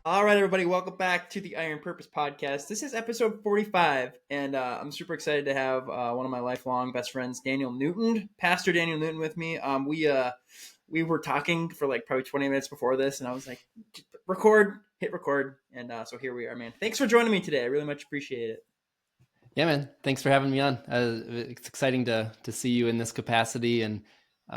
All right, everybody, welcome back to the Iron Purpose Podcast. This is episode 45, and I'm super excited to have one of my lifelong best friends, Daniel Newton, Pastor Daniel Newton, with me. We were talking for like probably 20 minutes before this, and I was like, hit record, and so here we are, man. Thanks for joining me today. I really much appreciate it. Yeah, man. Thanks for having me on. It's exciting to see you in this capacity. And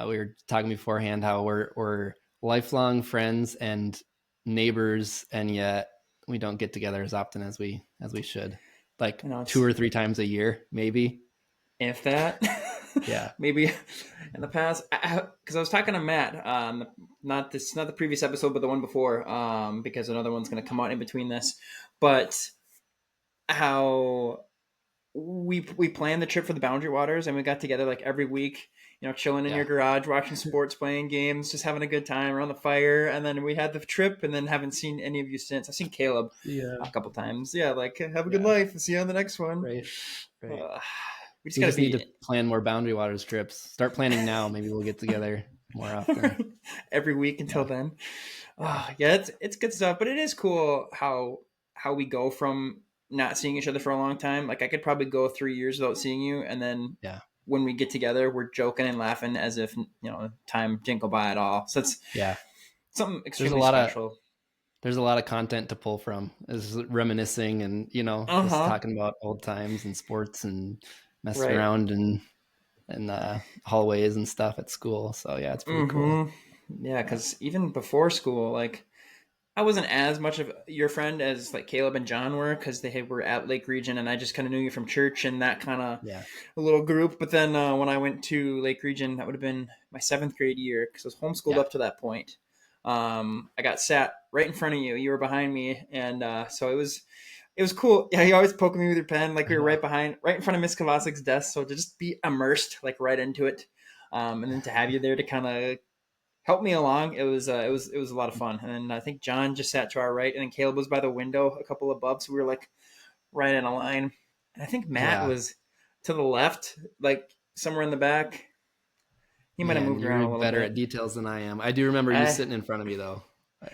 we were talking beforehand how we're lifelong friends and neighbors, and yet we don't get together as often as we should. Like You know, 2 or 3 times a year, maybe. if that, Yeah. maybe in the past, because I was talking to Matt, not the previous episode, but the one before, because another one's going to come out in between this, but how we planned the trip for the Boundary Waters, and we got together like every week, chilling in your Yeah. garage, watching sports, playing games, just having a good time around the fire. And then we had the trip, and then haven't seen any of you since. I've seen Caleb Yeah. a couple times. Yeah, like have a good Yeah. life. See you on the next one. Right. Right. Uh, we just We got to just need be to plan more Boundary Waters trips. Start planning now. Maybe we'll get together more often. every week until Yeah. then. Yeah. Yeah, it's good stuff, but it is cool how we go from not seeing each other for a long time. Like I could probably go 3 years without seeing you, and then Yeah. when we get together, we're joking and laughing as if time didn't go by at all. So it's Yeah. something There's extremely a lot of special. there's a lot of content to pull from, is reminiscing and Uh just huh. talking about old times and sports and messing Right. around and hallways and stuff at school. So yeah, it's pretty cool. Yeah, Yeah. because even before school, like I wasn't as much of your friend as like Caleb and John were, because they were at Lake Region, and I just kind of knew you from church and that kind of Yeah. a little group. But then when I went to Lake Region, that would have been my seventh grade year, because I was homeschooled Yeah. up to that point. I got sat right in front of you. You were behind me, and so it was cool. Yeah, you always poking me with your pen, like we were right in front of Miss Kovacic's desk. So to just be immersed, like right into it, and then to have you there to kind of help me along, it was a lot of fun. And then I think John just sat to our right, and then Caleb was by the window, a couple above, so we were like right in a line. And I think Matt Yeah. was to the left, like somewhere in the back. He might have Man, moved around you're a little better bit. at details than I am. I do remember you I, sitting in front of me though. But,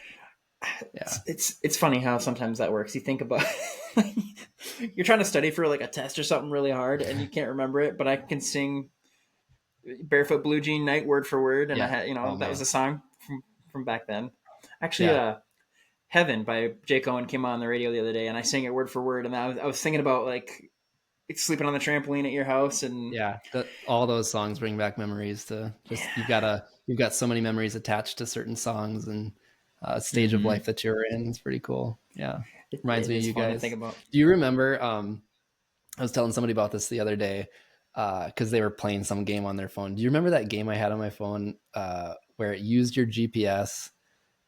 yeah. it's funny how sometimes that works. You think about you're trying to study for like a test or something really hard, and you can't remember it, but I can sing Barefoot Blue Jean Night word for word, and I Yeah. had Oh that was man. a song from back then. Actually, Yeah. Heaven by Jake Owen came on the radio the other day, and I sang it word for word. And I was thinking about like sleeping on the trampoline at your house, and Yeah, all those songs bring back memories to just yeah, you've got so many memories attached to certain songs and stage of mm-hmm. life that you're in. It's pretty cool. Yeah, reminds it me of is you fun to think guys. about. Do you remember? I was telling somebody about this the other day because they were playing some game on their phone. Do you remember that game I had on my phone where it used your GPS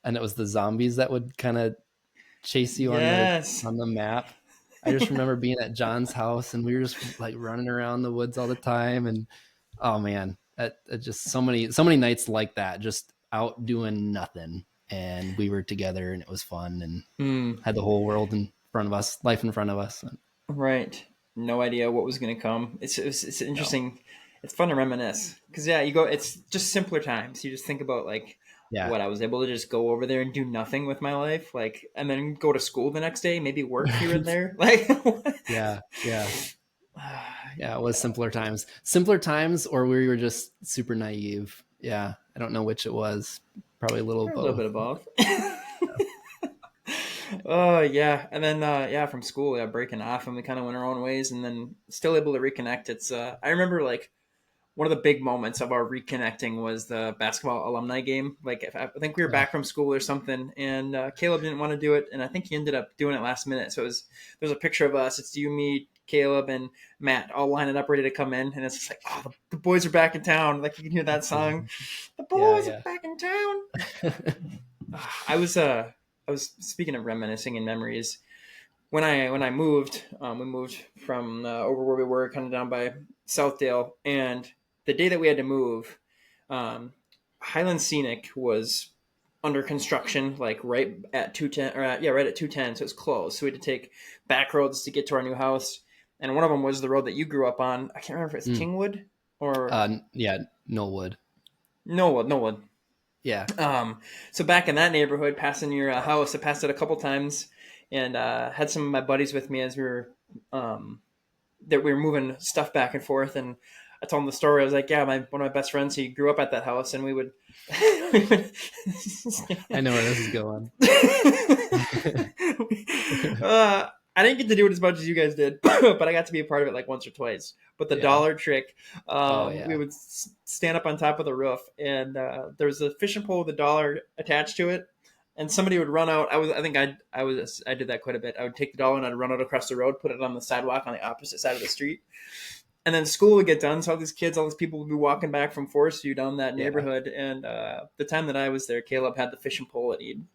and it was the zombies that would kind of chase you Yes, on the map? I just remember being at John's house and we were just like running around the woods all the time. And oh man, just so many nights like that, just out doing nothing. And we were together and it was fun and had the whole world in front of us, life in front of us. right. No idea what was going to come. It's No. interesting. It's fun to reminisce, because yeah, you go. It's just simpler times. You just think about like Yeah. what I was able to just go over there and do nothing with my life, like, and then go to school the next day, maybe work here and Right. there, like. Yeah. Yeah. Yeah. It was Yeah, simpler times, or we were just super naive. Yeah. I don't know which it was. Probably a little a little bit both. of both. Oh yeah, and then yeah, from school, yeah, breaking off, and we kind of went our own ways, and then still able to reconnect. It's I remember like one of the big moments of our reconnecting was the basketball alumni game. Like if, I think we were Yeah. back from school or something, and Caleb didn't want to do it, and I think he ended up doing it last minute. So there's a picture of us. It's you, me, Caleb, and Matt all lining up ready to come in, and it's just like, oh, the boys are back in town. Like you can hear that song, the Yeah. boys are Yeah. back in town. I was speaking of reminiscing and memories. When I moved, we moved from over where we were, kind of down by Southdale, and the day that we had to move, um, Highland Scenic was under construction, like right at 210, or right at 210, so it's closed. So we had to take back roads to get to our new house, and one of them was the road that you grew up on. I can't remember if it's Mm. Kingwood or Yeah. Knollwood. Knollwood. Knollwood. Yeah. So back in that neighborhood, passing your house, I passed it a couple times, and had some of my buddies with me as um, we were moving stuff back and forth. And I told him the story. I was like, "Yeah, one of my best friends, he grew up at that house, and we would." we would I know where this is going. I didn't get to do it as much as you guys did, but I got to be a part of it like once or twice. But the Yeah. dollar trick, Oh, yeah. we would stand up on top of the roof, and there was a fishing pole with a dollar attached to it, and somebody would run out. I did that quite a bit. I would take the dollar and I'd run out across the road, put it on the sidewalk on the opposite side of the street, and then school would get done. So all these people would be walking back from Forest View down that Yeah. neighborhood, and the time that I was there, Caleb had the fishing pole at Eden.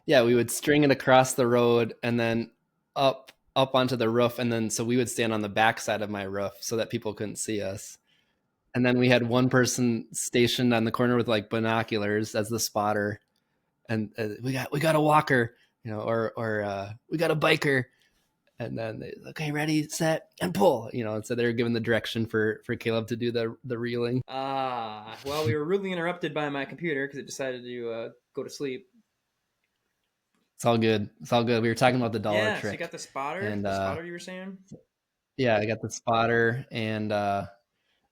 Yeah, we would string it across the road and then up onto the roof, and then so we would stand on the back side of my roof so that people couldn't see us. And then we had one person stationed on the corner with like binoculars as the spotter, and we got a walker, or we got a biker, and then okay, ready, set, and pull, and so they were given the direction for Caleb to do the reeling. Well, we were rudely interrupted by my computer because it decided to go to sleep. It's all good. We were talking about the dollar trick. So you got the spotter. And, the spotter you were saying? Yeah, I got the spotter, and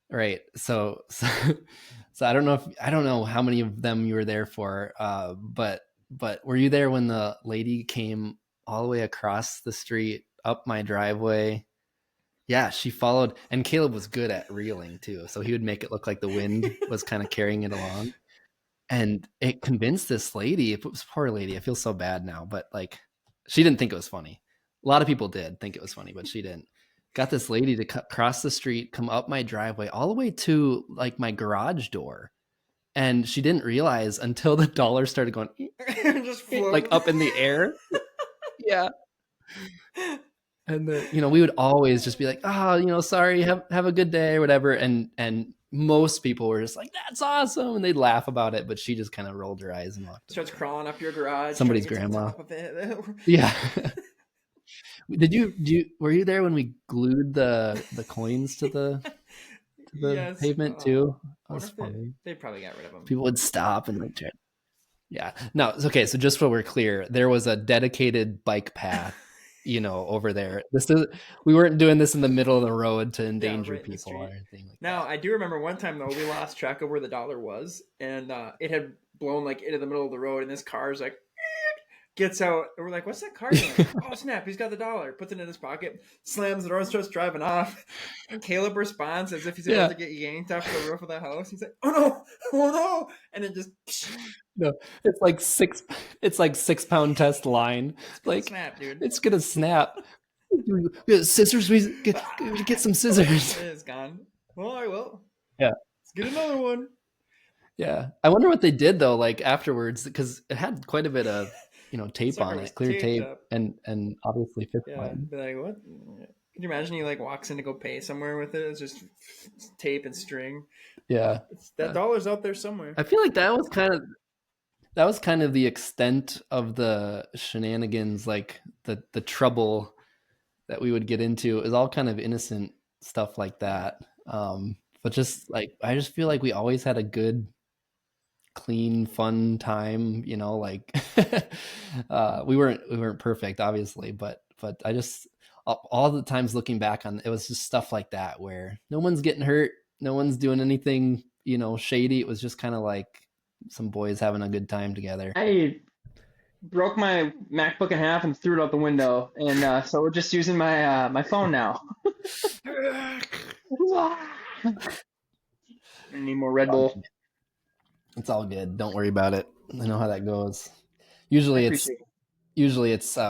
right. So I don't know how many of them you were there for, but were you there when the lady came all the way across the street up my driveway? Yeah, she followed, and Caleb was good at reeling too, so he would make it look like the wind was kind of carrying it along. And it convinced this lady, it was poor lady, I feel so bad now, but like, she didn't think it was funny. A lot of people did think it was funny, but she didn't. Got this lady to cross the street, come up my driveway, all the way to like my garage door. And she didn't realize until the dollar started going just like up in the air. Yeah. And we would always just be like, sorry, have a good day or whatever. And most people were just like, that's awesome. And they'd laugh about it. But she just kind of rolled her eyes and walked. Starts crawling up your garage. Somebody's grandma. Yeah. Were you there when we glued the coins to the yes. pavement too? That was funny. They probably got rid of them. People would stop and like, yeah. No, it's okay. So just so we're clear, there was a dedicated bike path, over there. We weren't doing this in the middle of the road to endanger people or anything like that. Now, I do remember one time though, we lost track of where the dollar was, and it had blown like into the middle of the road, and this car's like gets out, and we're like, what's that car doing? Oh snap, he's got the dollar, puts it in his pocket, slams the door and starts driving off. And Caleb responds as if he's about to get yanked off the roof of the house. He's like, oh no, and it just no, it's like 6 pound test line. Like snap, dude. It's gonna snap. Scissors, we get some scissors. It is gone. Well, I will. Yeah. Let's get another one. Yeah. I wonder what they did though, like afterwards, because it had quite a bit of tape on it, clear tape up. and obviously fifth line. Be like, what? Can you imagine he like walks in to go pay somewhere with it? It's just tape and string. Yeah. That dollar's out there somewhere. I feel like that was kind of the extent of the shenanigans, like the trouble that we would get into. Is all kind of innocent stuff like that. But just like, I just feel like we always had a good, clean, fun time, like we weren't perfect, obviously, but I just, all the times looking back on it, was just stuff like that where no one's getting hurt, no one's doing anything shady. It was just kind of like some boys having a good time together. I broke my MacBook in half and threw it out the window, and so we're just using my my phone now. I need more Red Bull. It's all good. Don't worry about it. I know how that goes. Usually it's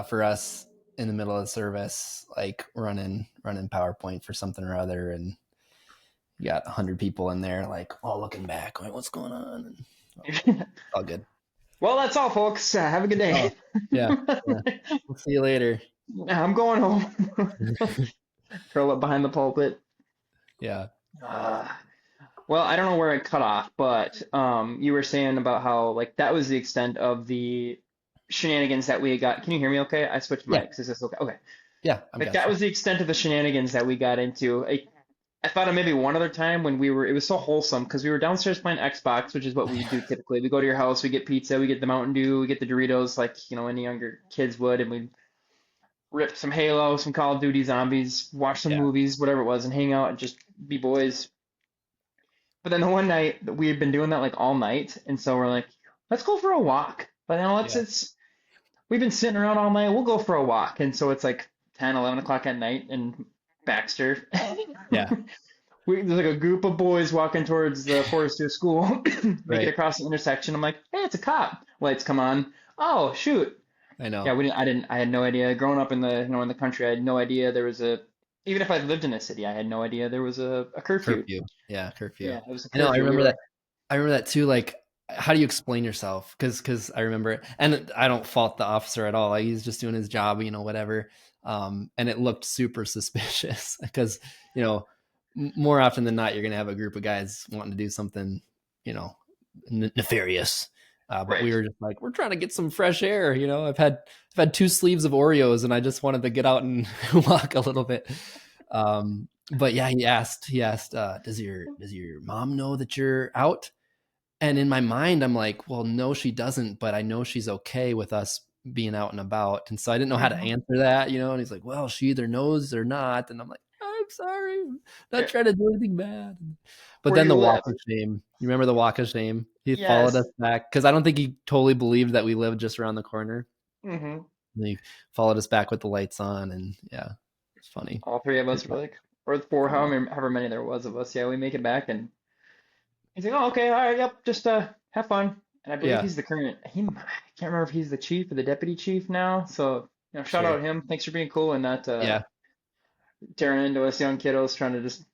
for us in the middle of the service, like running PowerPoint for something or other, and you got 100 people in there, like all looking back, going, "What's going on?" And, all good. Well, that's all, folks. Have a good day. Yeah. We'll see you later. I'm going home. Curl up behind the pulpit. Yeah. Well, I don't know where I cut off, but you were saying about how like that was the extent of the shenanigans that we got. Can you hear me okay? I switched mics. Is this okay? Okay. Yeah. Like that was the extent of the shenanigans that we got into. I thought of maybe one other time when it was so wholesome because we were downstairs playing Xbox, which is what we do typically. We go to your house, we get pizza, we get the Mountain Dew, we get the Doritos, like, any younger kids would, and we rip some Halo, some Call of Duty Zombies, watch some Yeah. movies, whatever it was, and hang out and just be boys. But then the one night we had been doing that like all night, and so we're like, let's go for a walk. But then Yeah. we've been sitting around all night, we'll go for a walk. And so it's like 10, 11 o'clock at night in Baxter. Yeah. There's like a group of boys walking towards the Forester School, make it Right. across the intersection. I'm like, hey, it's a cop. Lights come on. Oh, shoot. I Yeah, know. I had no idea. Growing up in the country, I had no idea there was even if I lived in a city, I had no idea there was a curfew. Curfew. Yeah, curfew. Yeah, it was a I know. curfew. We were like, I remember that too. Like, how do you explain yourself? Because I remember it, and I don't fault the officer at all. Like, he's just doing his job, whatever. And it looked super suspicious because more often than not, you're gonna have a group of guys wanting to do something, you know, nefarious. But we right. were just like, we're trying to get some fresh air. I've had 2 sleeves of Oreos, and I just wanted to get out and walk a little bit. But yeah, he asked, does your mom know that you're out? And in my mind, I'm like, well, no, she doesn't, but I know she's okay with us being out and about. And so I didn't know how to Hmm. answer that, And he's like, well, she either knows or not. And I'm like, I'm sorry, I'm not Yeah. trying to do anything bad. But Where then you the walk live? of shame. You remember the walk of shame? He followed Yes. us back because I don't think he totally believed that we lived just around the corner. Hmm. And he followed us back with the lights on, and yeah, it's funny. All three of Good us were time. like, or four, Yeah. however many there was of us. Yeah, we make it back, and he's like, oh, okay, all right, yep, just have fun. And I believe Yeah, he's the current. I can't remember if he's the chief or the deputy chief now. So shout sure. out him. Thanks for being cool and not Yeah, tearing into us young kiddos trying to just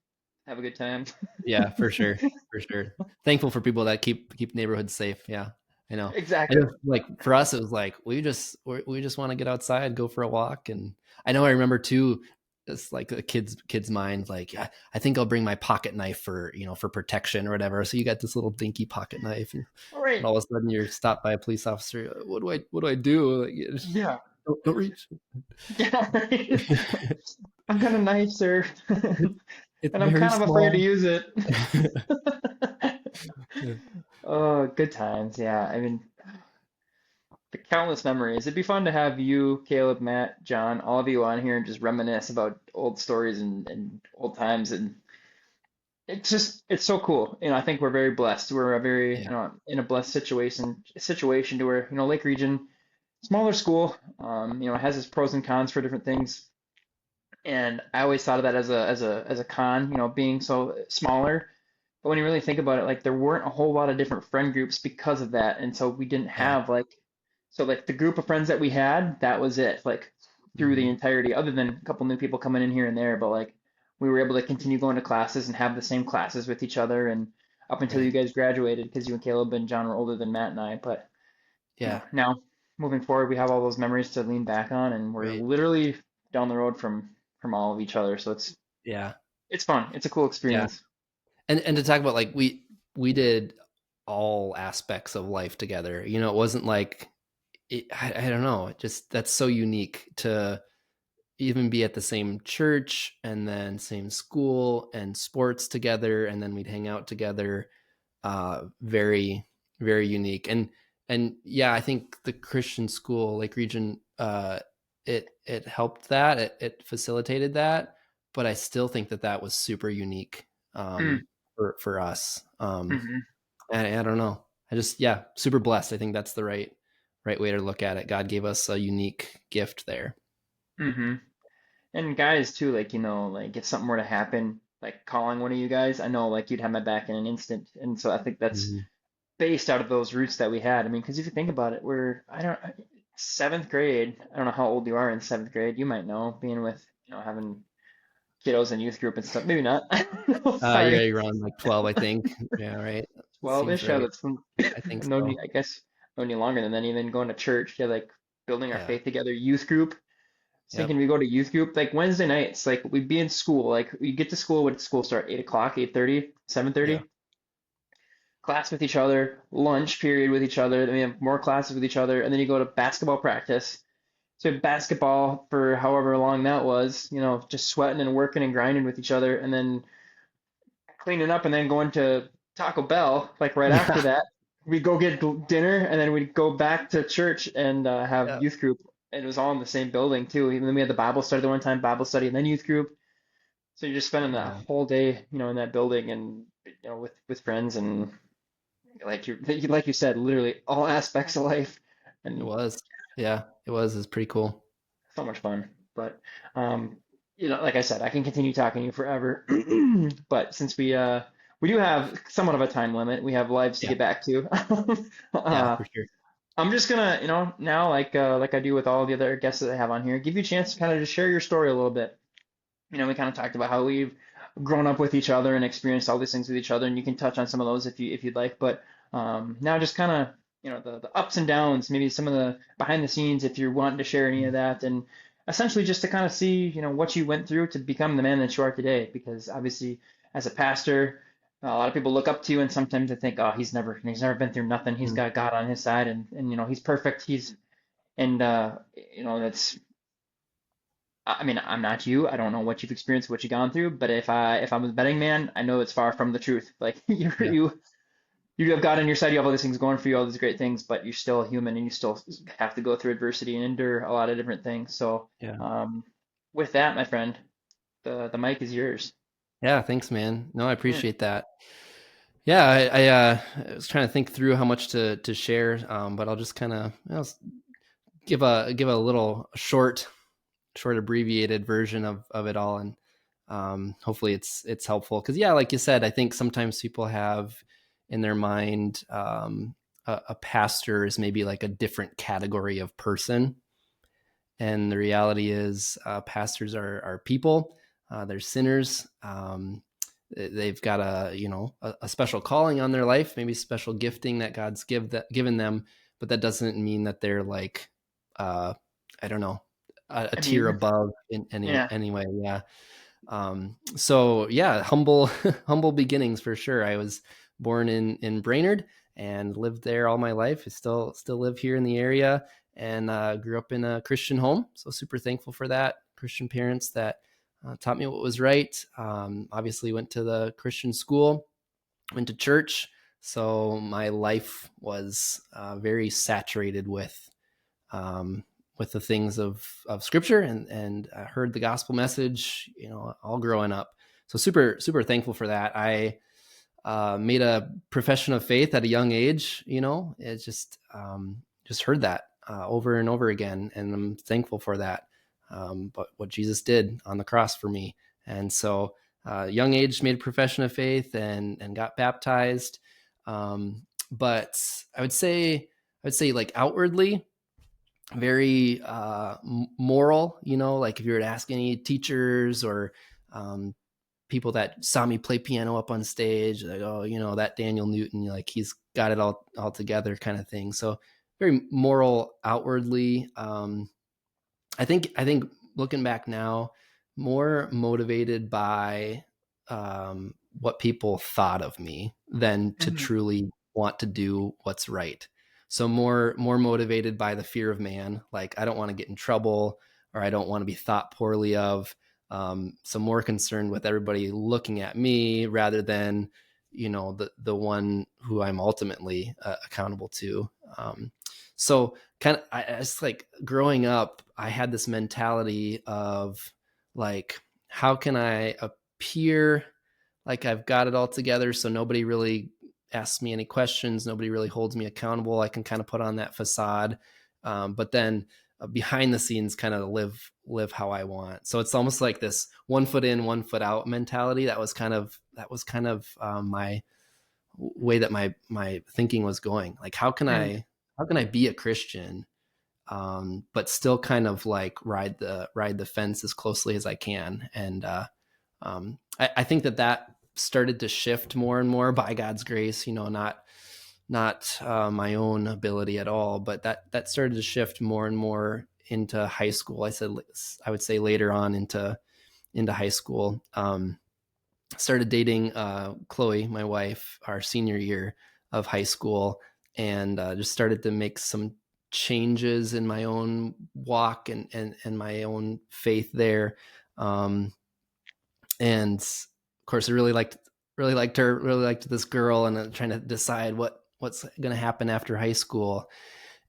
have a good time. yeah, for sure, for sure. Thankful for people that keep neighborhoods safe. Yeah, I know. I Exactly. just like for us, it was like we just want to get outside, go for a walk, and I remember too. It's like a kid's mind. Like I think I'll bring my pocket knife for protection or whatever. So you got this little dinky pocket knife, and All right. all of a sudden you're stopped by a police officer. What do I do? Like, Yeah. don't reach. Yeah. Right. I've got a knife, sir, It's and I'm very kind of afraid to small. use it. Yeah. Oh, good times. Yeah. I mean, the countless memories. It'd be fun to have you, Caleb, Matt, John, all of you on here and just reminisce about old stories and old times. And it's so cool. I think we're very blessed. We're a very, Yeah. in a blessed situation to where, Lake Region, smaller school, it has its pros and cons for different things. And I always thought of that as a con, being so smaller. But when you really think about it, like there weren't a whole lot of different friend groups because of that. And so we didn't Yeah. have like the group of friends that we had, that was it, like through the Mhm. entirety, other than a couple new people coming in here and there. But like we were able to continue going to classes and have the same classes with each other and up until you Right. guys graduated, because you and Caleb and John were older than Matt and I. But Yeah. now moving forward, we have all those memories to lean back on, and we're Right. literally down the road from all of each other. So Yeah. it's fun. It's a cool Yeah. experience. And to talk about like we did all aspects of life together. It wasn't like I don't know. Just that's so unique to even be at the same church and then same school and sports together, and then we'd hang out together. Very, very unique. And yeah, I think the Christian school, Lake Region, it helped that. It facilitated that, but I still think that was super unique Mm, for us. hmm And I don't know. I just yeah, super blessed. I think that's the right way to look at it. God gave us a unique gift there. hmm And guys too, like like if something were to happen, like calling one of you guys, I know like you'd have my back in an instant. And so I think that's Mhm. based out of those roots that we had. I mean, because if you think about it, I don't, seventh grade. I don't know how old you are in seventh grade. You might know, being with having kiddos in youth group and stuff. Maybe not. Yeah, Sorry, you're on like 12, I think. Yeah, right. Seems 12-ish. Yeah, right. that's from I think no, so. I guess no any longer than that. Even going to church, yeah, like building our Yeah. faith together. Youth group. Thinking Yep. we go to youth group like Wednesday nights, like we'd be in school, like we get to school, when school start? 8 o'clock, 8:30, seven Yeah. thirty. Class with each other, lunch period with each other, then we have more classes with each other, and then you go to basketball practice. So basketball for however long that was, just sweating and working and grinding with each other, and then cleaning up and then going to Taco Bell, like right after Yeah. that. We'd go get dinner and then we'd go back to church and have Yeah. youth group. And it was all in the same building too. Even then we had the Bible study the one time, Bible study and then youth group. So you're just spending that Yeah. whole day, in that building and with friends and like you said, literally all aspects of life, It and was. Yeah, it was. It's pretty cool. so much fun. But um, like I said, I can continue talking to you forever. But since we do have somewhat of a time limit, we have lives to Yeah. get back to. Yeah, uh, for sure. I'm just gonna, now like I do with all the other guests that I have on here, give you a chance to kind of just share your story a little bit. We kind of talked about how we've grown up with each other and experienced all these things with each other, and you can touch on some of those if you'd like. But now just kind of the ups and downs, maybe some of the behind the scenes if you're wanting to share any of that, and essentially just to kind of see what you went through to become the man that you are today. Because obviously, as a pastor, a lot of people look up to you, and sometimes they think, oh, he's never been through nothing. He's Mm. got God on his side, and he's perfect. And that's I mean, I'm not you. I don't know what you've experienced, what you've gone through, but if I'm a betting man, I know it's far from the truth. Like Yeah. you have God on your side, you have all these things going for you, all these great things, but you're still human and you still have to go through adversity and endure a lot of different things. So, Yeah. um, with that, my friend, the mic is yours. Yeah. Thanks, man. No, I Yeah. appreciate that. Yeah, I was trying to think through how much to share, but I'll just kind of give a little short abbreviated version of it all, and hopefully it's helpful. Because yeah, like you said, I think sometimes people have in their mind a pastor is maybe like a different category of person, and the reality is pastors are people. They're sinners. They've got a special calling on their life, maybe special gifting that God's given them, but that doesn't mean that they're like I don't know, a I tier mean, above in yeah. any way. Yeah. So yeah, humble humble beginnings for sure. I was born in Brainerd and lived there all my life. I still live here in the area, and grew up in a Christian home. So super thankful for that. Christian parents that taught me what was right. Obviously went to the Christian school, went to church. So my life was very saturated um, with the things of Scripture, and heard the gospel message, all growing up. So super thankful for that. I made a profession of faith at a young age. It just heard that over and over again, and I'm thankful for that. But what Jesus did on the cross for me, and so young age made a profession of faith and got baptized. But I would say like outwardly very moral, like if you were to ask any teachers or um, people that saw me play piano up on stage, like, oh, that Daniel Newton, like he's got it all together kind of thing. So very moral outwardly. I think looking back now, more motivated by what people thought of me than to Hmm. truly want to do what's right. So more motivated by the fear of man, like I don't want to get in trouble or I don't want to be thought poorly of. So more concerned with everybody looking at me rather than the one who I'm ultimately accountable to. So kind of it's like growing up I had this mentality of like, how can I appear like I've got it all together so nobody really asks me any questions, nobody really holds me accountable. I can kind of put on that facade, but then behind the scenes kind of live how I want. So it's almost like this 1 foot in 1 foot out mentality. That was kind of my way that my thinking was going. Like how can I be a Christian, but still kind of like ride the fence as closely as I can. And I think that started to shift more and more by God's grace. Not my own ability at all, but that started to shift more and more into high school. I would say later on into high school. Started dating Chloe, my wife, our senior year of high school, and just started to make some changes in my own walk and my own faith there. And of course, I really liked her, really liked this girl, and trying to decide what's going to happen after high school.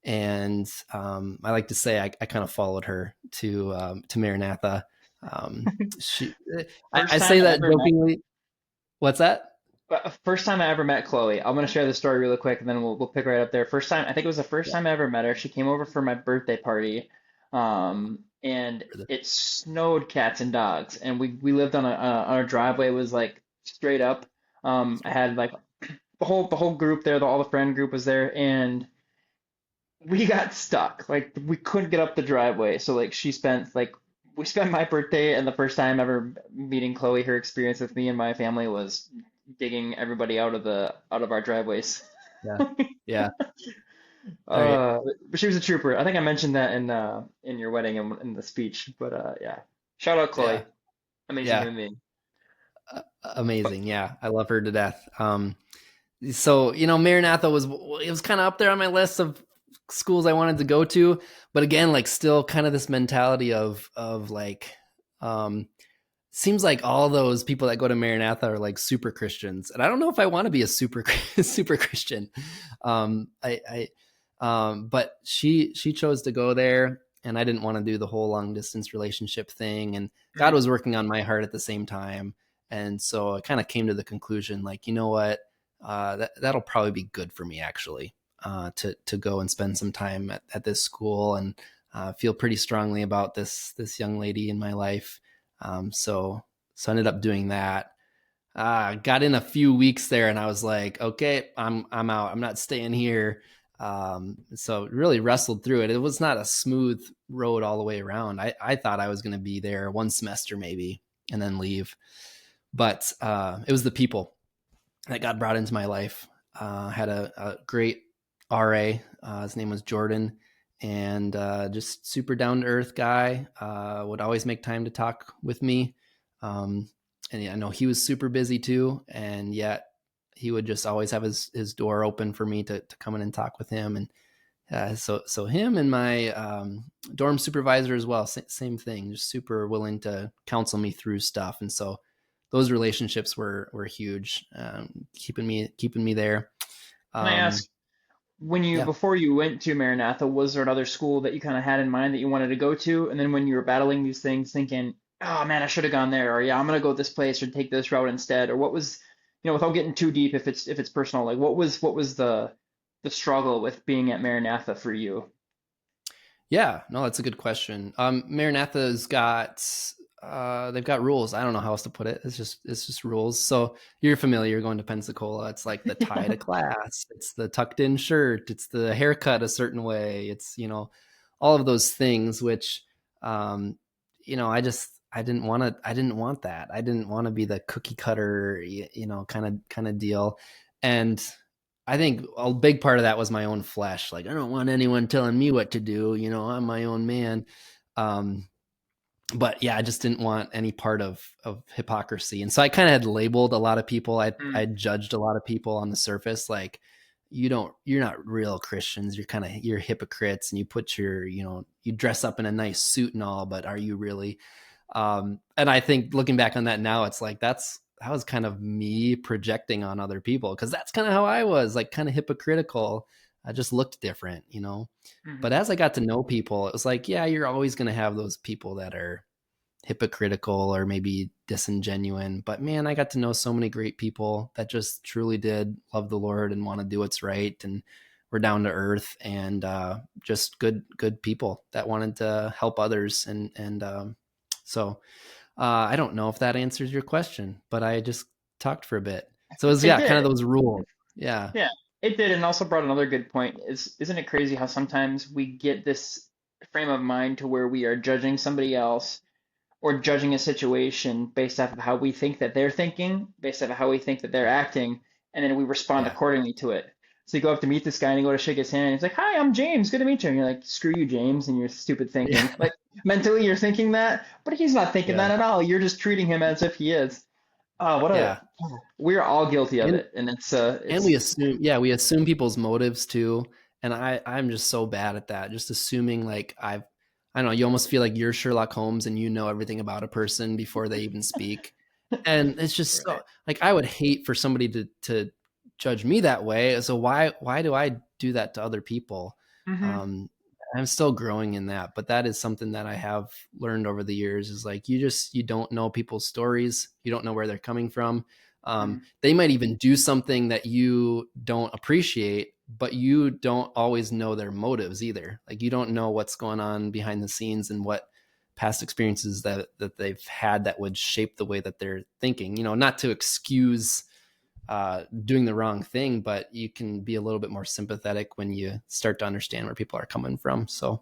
And I like to say I kind of followed her to Maranatha. She, First I time say I that ever met, jokingly. What's that? First time I ever met Chloe. I'm gonna share the story really quick, and then we'll pick right up there. First time, I think it was the first Yeah. time I ever met her. She came over for my birthday party, and it snowed cats and dogs, and we lived on a driveway. It was like straight up. I had like the whole group there, all the friend group was there, and we got stuck. Like we couldn't get up the driveway. So like we spent my birthday and the first time ever meeting Chloe, her experience with me and my family was digging everybody out of our driveways. Yeah. Yeah. All right. But she was a trooper. I think I mentioned that in your wedding in the speech. But yeah. Shout out Chloe. Yeah. Amazing Yeah. human being. Amazing. Yeah. I love her to death. So, Maranatha it was kind of up there on my list of schools I wanted to go to, but again, like still kind of this mentality of like, seems like all those people that go to Maranatha are like super Christians. And I don't know if I want to be a super Christian. But she chose to go there, and I didn't want to do the whole long distance relationship thing. And God was working on my heart at the same time. And so I kind of came to the conclusion, like, you know what, that'll probably be good for me actually, to go and spend some time at this school, and feel pretty strongly about this young lady in my life. So I ended up doing that. Got in a few weeks there, and I was like, okay, I'm out. I'm not staying here. So really wrestled through it. It was not a smooth road all the way around. I thought I was going to be there one semester maybe and then leave, but it was the people that God brought into my life. Had a great RA. His name was Jordan, and just super down to earth guy. Would always make time to talk with me. And I know he was super busy too, and yet he would just always have his door open for me to come in and talk with him. And so him and my dorm supervisor as well, same thing, just super willing to counsel me through stuff. And so those relationships were huge, keeping me there. Can I ask, Yeah. before you went to Maranatha, was there another school that you kind of had in mind that you wanted to go to? And then when you were battling these things, thinking, oh man, I should have gone there, or yeah, I'm gonna go this place or take this route instead, or what was, without getting too deep, if it's personal, like what was the struggle with being at Maranatha for you? Yeah, no, that's a good question. Maranatha's got they've got rules. I don't know how else to put it. It's just rules. So you're familiar, you're going to Pensacola. It's like the tie to class, it's the tucked in shirt, it's the haircut a certain way. It's, all of those things, which I didn't want that. I didn't want to be the cookie cutter, kind of deal. And I think a big part of that was my own flesh. Like, I don't want anyone telling me what to do. I'm my own man. But yeah, I just didn't want any part of hypocrisy. And so I kind of had labeled a lot of people. I judged a lot of people on the surface. Like, you're not real Christians. You're hypocrites, and you put you dress up in a nice suit and all, but are you really? And I think looking back on that now, it's like, that was kind of me projecting on other people, because that's kind of how I was, like, kind of hypocritical. I just looked different, But as I got to know people, it was like, yeah, you're always going to have those people that are hypocritical or maybe disingenuine. But man, I got to know so many great people that just truly did love the Lord and want to do what's right, and were down to earth, and just good people that wanted to help others. So I don't know if that answers your question, but I just talked for a bit. So it was, It kind of did. those rules. Yeah. Yeah, it did, and also brought another good point. Isn't it crazy how sometimes we get this frame of mind to where we are judging somebody else or judging a situation based off of how we think that they're thinking, based off of how we think that they're acting, and then we respond Yeah. accordingly to it. So you go up to meet this guy and you go to shake his hand, and he's like, "Hi, I'm James. Good to meet you." And you're like, "Screw you, James," and you're stupid thinking. Yeah. Like mentally you're thinking that, but he's not thinking Yeah. that at all. You're just treating him as if he is. Oh, Yeah. we're all guilty of And it, and and we assume people's motives too. And I'm just so bad at that. Just assuming, like, I don't know, you almost feel like you're Sherlock Holmes and you know everything about a person before they even speak. And it's just Right. so like, I would hate for somebody to judge me that way. So why do I do that to other people? Hmm. Um, I'm still growing in that, but that is something that I have learned over the years is like, you don't know people's stories. You don't know where they're coming from. They might even do something that you don't appreciate, but you don't always know their motives either. Like, you don't know what's going on behind the scenes and what past experiences that they've had that would shape the way that they're thinking. Not to excuse doing the wrong thing, but you can be a little bit more sympathetic when you start to understand where people are coming from. So,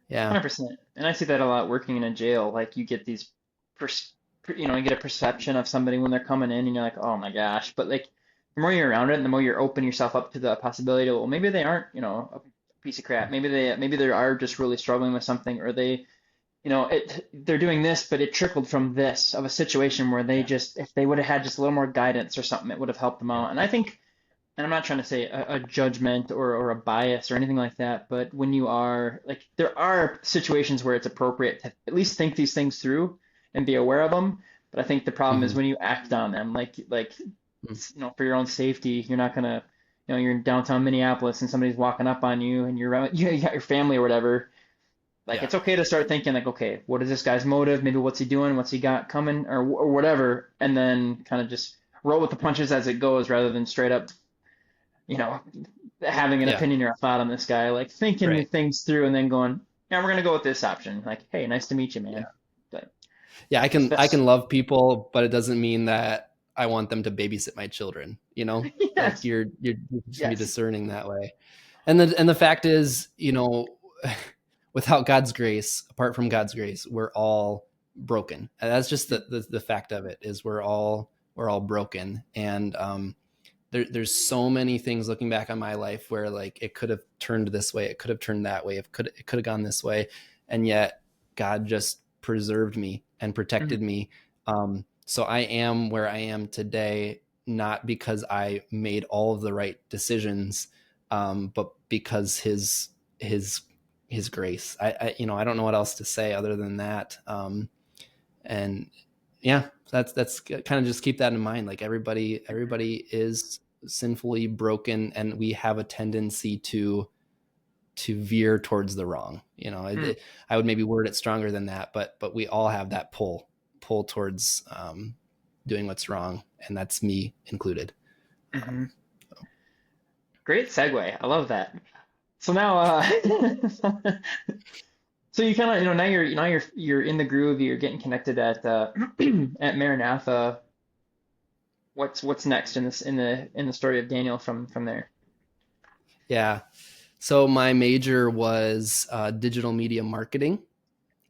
yeah. 100%. And I see that a lot working in a jail. Like you get these, pers you get a perception of somebody when they're coming in, and you're like, oh my gosh. But like the more you're around it, and the more you're open yourself up to the possibility, well, maybe they aren't, a piece of crap. Maybe they are just really struggling with something, or they're doing this, but it trickled from this of a situation where they Yeah. just, if they would have had just a little more guidance or something, it would have helped them out. And I think, and I'm not trying to say a judgment or a bias or anything like that, but when you are like, there are situations where it's appropriate to at least think these things through and be aware of them. But I think the problem is Mm-hmm. when you act on them, like for your own safety, you're not gonna, you're in downtown Minneapolis and somebody's walking up on you and you got your family or whatever. Like Yeah. it's okay to start thinking like, okay, what is this guy's motive? Maybe what's he doing? What's he got coming or whatever, and then kind of just roll with the punches as it goes rather than straight up you know, having an Yeah. opinion or a thought on this guy, like thinking Right. things through and then going, yeah, we're gonna go with this option. Like, hey, nice to meet you, Yeah. man. But Yeah. I just can, I that's can love people, but it doesn't mean that I want them to babysit my children, like yes, you're just gonna be yes. discerning that way. And the fact is, without God's grace, apart from God's grace, we're all broken. And that's just the fact of it is we're all broken. And there's so many things looking back on my life where like it could have turned this way, it could have turned that way, it could have gone this way, and yet God just preserved me and protected Mhm. me. So I am where I am today, not because I made all of the right decisions, but because his grace. I don't know what else to say other than that. And yeah, that's kind of just keep that in mind. Like everybody is sinfully broken, and we have a tendency to veer towards the wrong. Mm. I would maybe word it stronger than that, but we all have that pull towards doing what's wrong, and that's me included. Hmm. Um, Great segue. I love that. So now, so you kind of, now you're in the groove. You're getting connected at at Maranatha. What's next in this in the story of Daniel from there? yeah. So my major was digital media marketing.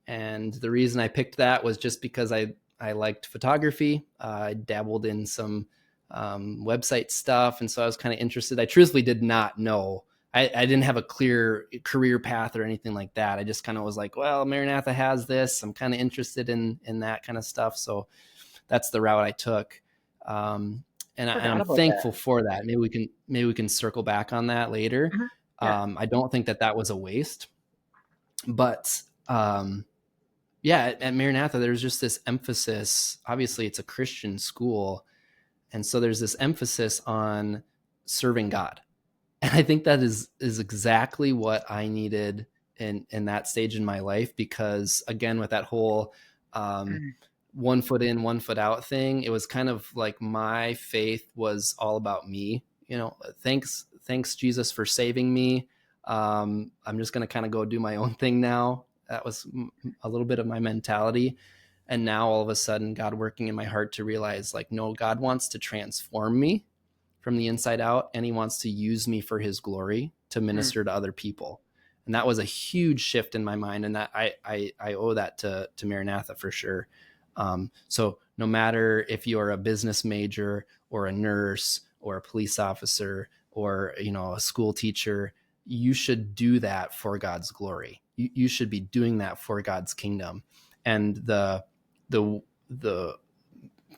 And the reason I picked that was just because I liked photography. I dabbled in some website stuff. And so I was kind of interested. I truthfully did not know. I didn't have a clear career path or anything like that. I just kind of was like, well, Maranatha has this. I'm kind of interested in that kind of stuff. So that's the route I took. Um, and Forgot I'm about that. thankful for that. Maybe we can circle back on that later. Mhm. Yeah. I don't think that was a waste, but yeah, at Maranatha, there's just this emphasis. Obviously, it's a Christian school. And so there's this emphasis on serving God. And I think that is exactly what I needed in that stage in my life, because again, with that whole um, Mhm. 1 foot in, 1 foot out thing, it was kind of like my faith was all about me. Thanks Jesus for saving me. I'm just going to kind of go do my own thing now. That was a little bit of my mentality. And now all of a sudden, God working in my heart to realize, like, no, God wants to transform me from the inside out, and he wants to use me for his glory to Mhm. minister to other people. And that was a huge shift in my mind, and that I owe that to Maranatha for sure. So no matter if you're a business major or a nurse or a police officer or a school teacher, you should do that for God's glory. You should be doing that for God's kingdom. And the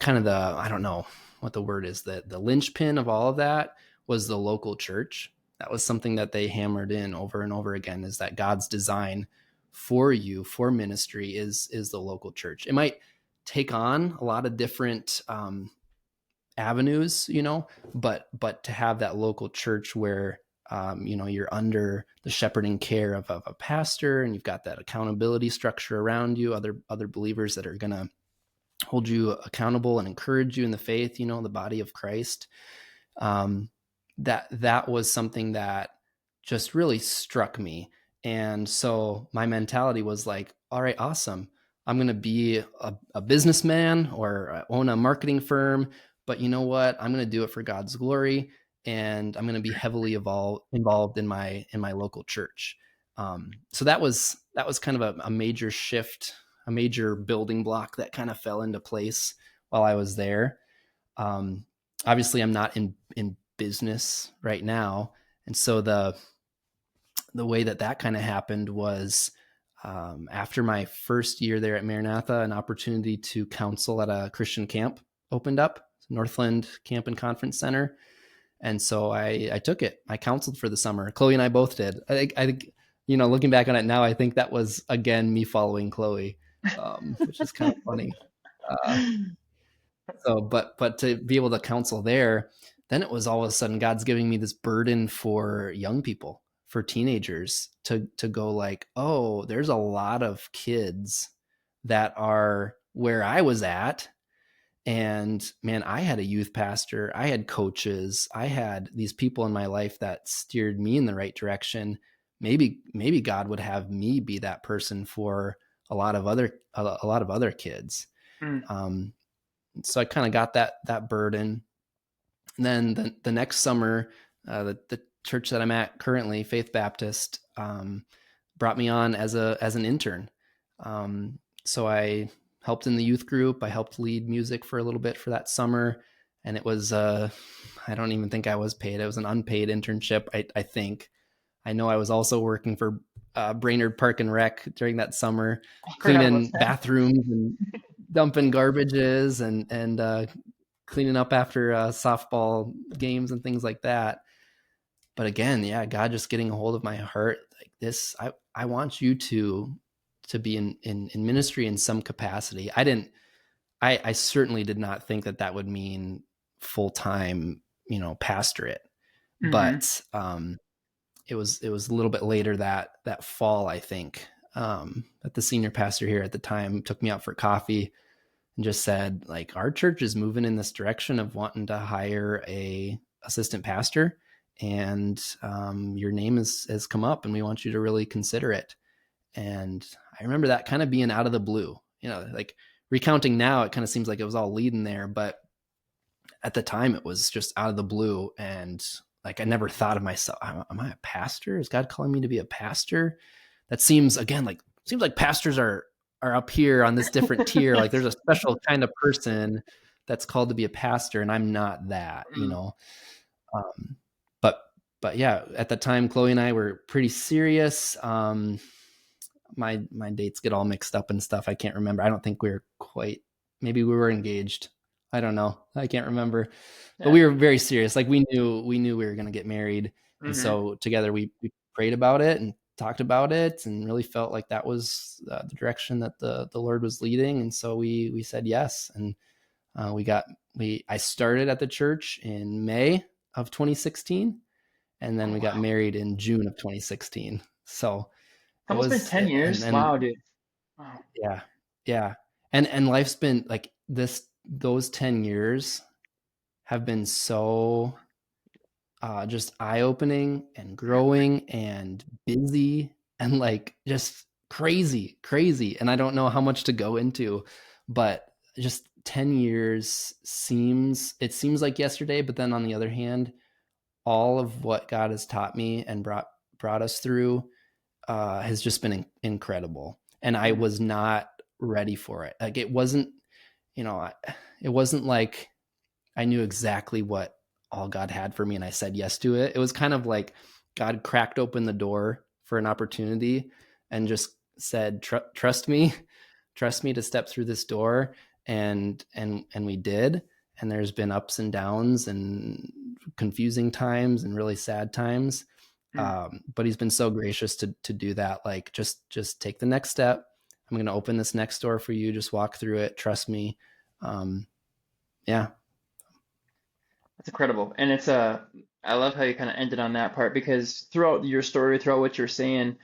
kind of the, I don't know what the word is, the linchpin of all of that was the local church. That was something that they hammered in over and over again, is that God's design for you for ministry is the local church. It might take on a lot of different avenues, but to have that local church where, you're under the shepherding care of a pastor, and you've got that accountability structure around you, other believers that are going to hold you accountable and encourage you in the faith, the body of Christ. That was something that just really struck me. And so my mentality was like, all right, awesome. I'm going to be a businessman or own a marketing firm, but you know what? I'm going to do it for God's glory, and I'm going to be heavily involved in my local church. So that was kind of a major shift, a major building block that kind of fell into place while I was there. Obviously, I'm not in business right now, and so the way that kind of happened was, after my first year there at Maranatha, an opportunity to counsel at a Christian camp opened up, Northland Camp and Conference Center. And so I took it. I counseled for the summer. Chloe and I both did. I think, looking back on it now, I think that was, again, me following Chloe, which is kind of funny. But to be able to counsel there, then it was all of a sudden God's giving me this burden for young people, for teenagers, to go like, oh, there's a lot of kids that are where I was at. And man, I had a youth pastor, I had coaches, I had these people in my life that steered me in the right direction. Maybe God would have me be that person for a lot of other kids. So I kind of got that burden. And then the next summer, the church that I'm at currently, Faith Baptist, brought me on as an intern. So I helped in the youth group. I helped lead music for a little bit for that summer. And it was, I don't even think I was paid. It was an unpaid internship, I think. I know I was also working for Brainerd Park and Rec during that summer, cleaning bathrooms and dumping garbages and cleaning up after softball games and things like that. But again, yeah, God just getting a hold of my heart like this. I want you to be in ministry in some capacity. I certainly did not think that would mean full-time, pastorate. Mm-hmm. But it was a little bit later that fall, I think, that the senior pastor here at the time took me out for coffee and just said, like, our church is moving in this direction of wanting to hire a assistant pastor, and your name has come up, and we want you to really consider it. And I remember that kind of being out of the blue, like recounting now, it kind of seems like it was all leading there, but at the time it was just out of the blue. And like, I never thought of myself, am I a pastor? Is God calling me to be a pastor? That seems like pastors are up here on this different tier. Like there's a special kind of person that's called to be a pastor, and I'm not that, but yeah, at the time, Chloe and I were pretty serious. My dates get all mixed up and stuff. I can't remember. I don't think we were maybe we were engaged. I don't know. I can't remember, but we were very serious. Like we knew we were going to get married. Mm-hmm. And so together we prayed about it and talked about it and really felt like that was the direction that the Lord was leading. And so we said yes. And I started at the church in May of 2016. And then we got married in June of 2016. So it was been 10 years. And, wow, dude. Wow. Yeah. And life's been like this, those 10 years have been so just eye-opening and growing and busy and like just crazy. And I don't know how much to go into, but just 10 years seems like yesterday. But then on the other hand, all of what God has taught me and brought us through has just been incredible. And I was not ready for it. Like it wasn't like I knew exactly what all God had for me and I said yes to it. It was kind of like God cracked open the door for an opportunity and just said, trust me to step through this door. And we did. And there's been ups and downs and confusing times and really sad times. But he's been so gracious to do that. Like just take the next step. I'm going to open this next door for you. Just walk through it. Trust me. Yeah. That's incredible. And I love how you kind of ended on that part, because throughout your story, throughout what you're saying,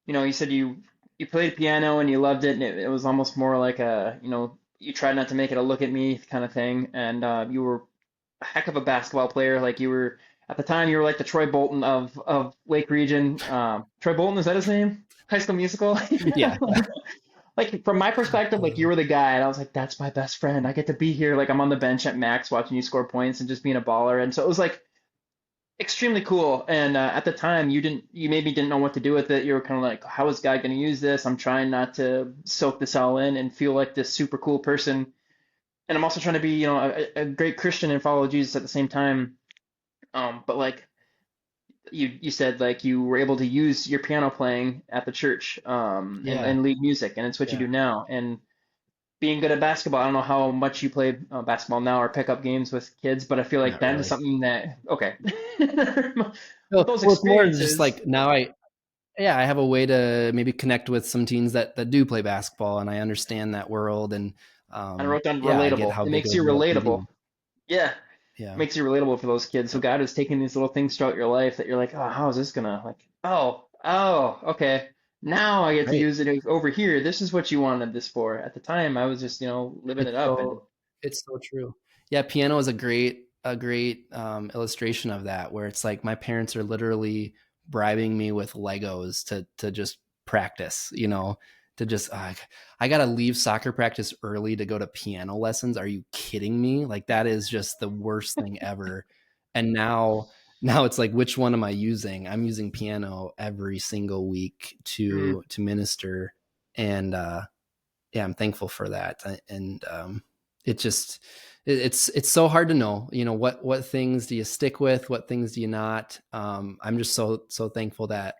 you said you played piano and you loved it, and it was almost more like you tried not to make it a look at me kind of thing, and you were a heck of a basketball player. Like you were at the time, you were like the Troy Bolton of Lake Region. Troy Bolton, is that his name? High School Musical. Yeah. Like from my perspective, like you were the guy, and I was like, that's my best friend. I get to be here. Like I'm on the bench at Max watching you score points and just being a baller. And so it was like extremely cool. And at the time, you maybe didn't know what to do with it. You were kind of like, how is God going to use this? I'm trying not to soak this all in and feel like this super cool person. And I'm also trying to be, a great Christian and follow Jesus at the same time. But like you said, like you were able to use your piano playing at the church, Yeah. and lead music, and it's what you Yeah. do now. And being good at basketball, I don't know how much you play basketball now or pick up games with kids, but I feel like Not that is really. something that, okay. No, But those well, it's more just experiences, like now I have a way to maybe connect with some teens that do play basketball, and I understand that world. And I wrote down yeah, I get relatable. how It big makes of a you deal it can relatable. be. Yeah, Yeah. makes you relatable for those kids. So Yep. God is taking these little things throughout your life that you're like, oh, how is this gonna like? Oh, okay. Now I get to Right. use it over here. This is what you wanted this for. At the time, I was just, living it It's up, and so it's so true. Yeah, piano is a great illustration of that, where it's like my parents are literally bribing me with Legos to just practice, to just I gotta leave soccer practice early to go to piano lessons. Are you kidding me? Like that is just the worst thing ever. And now it's like, which one am I using? I'm using piano every single week mm, to minister. And yeah, I'm thankful for that. And it just it's so hard to know, what things do you stick with, what things do you not. I'm just so thankful that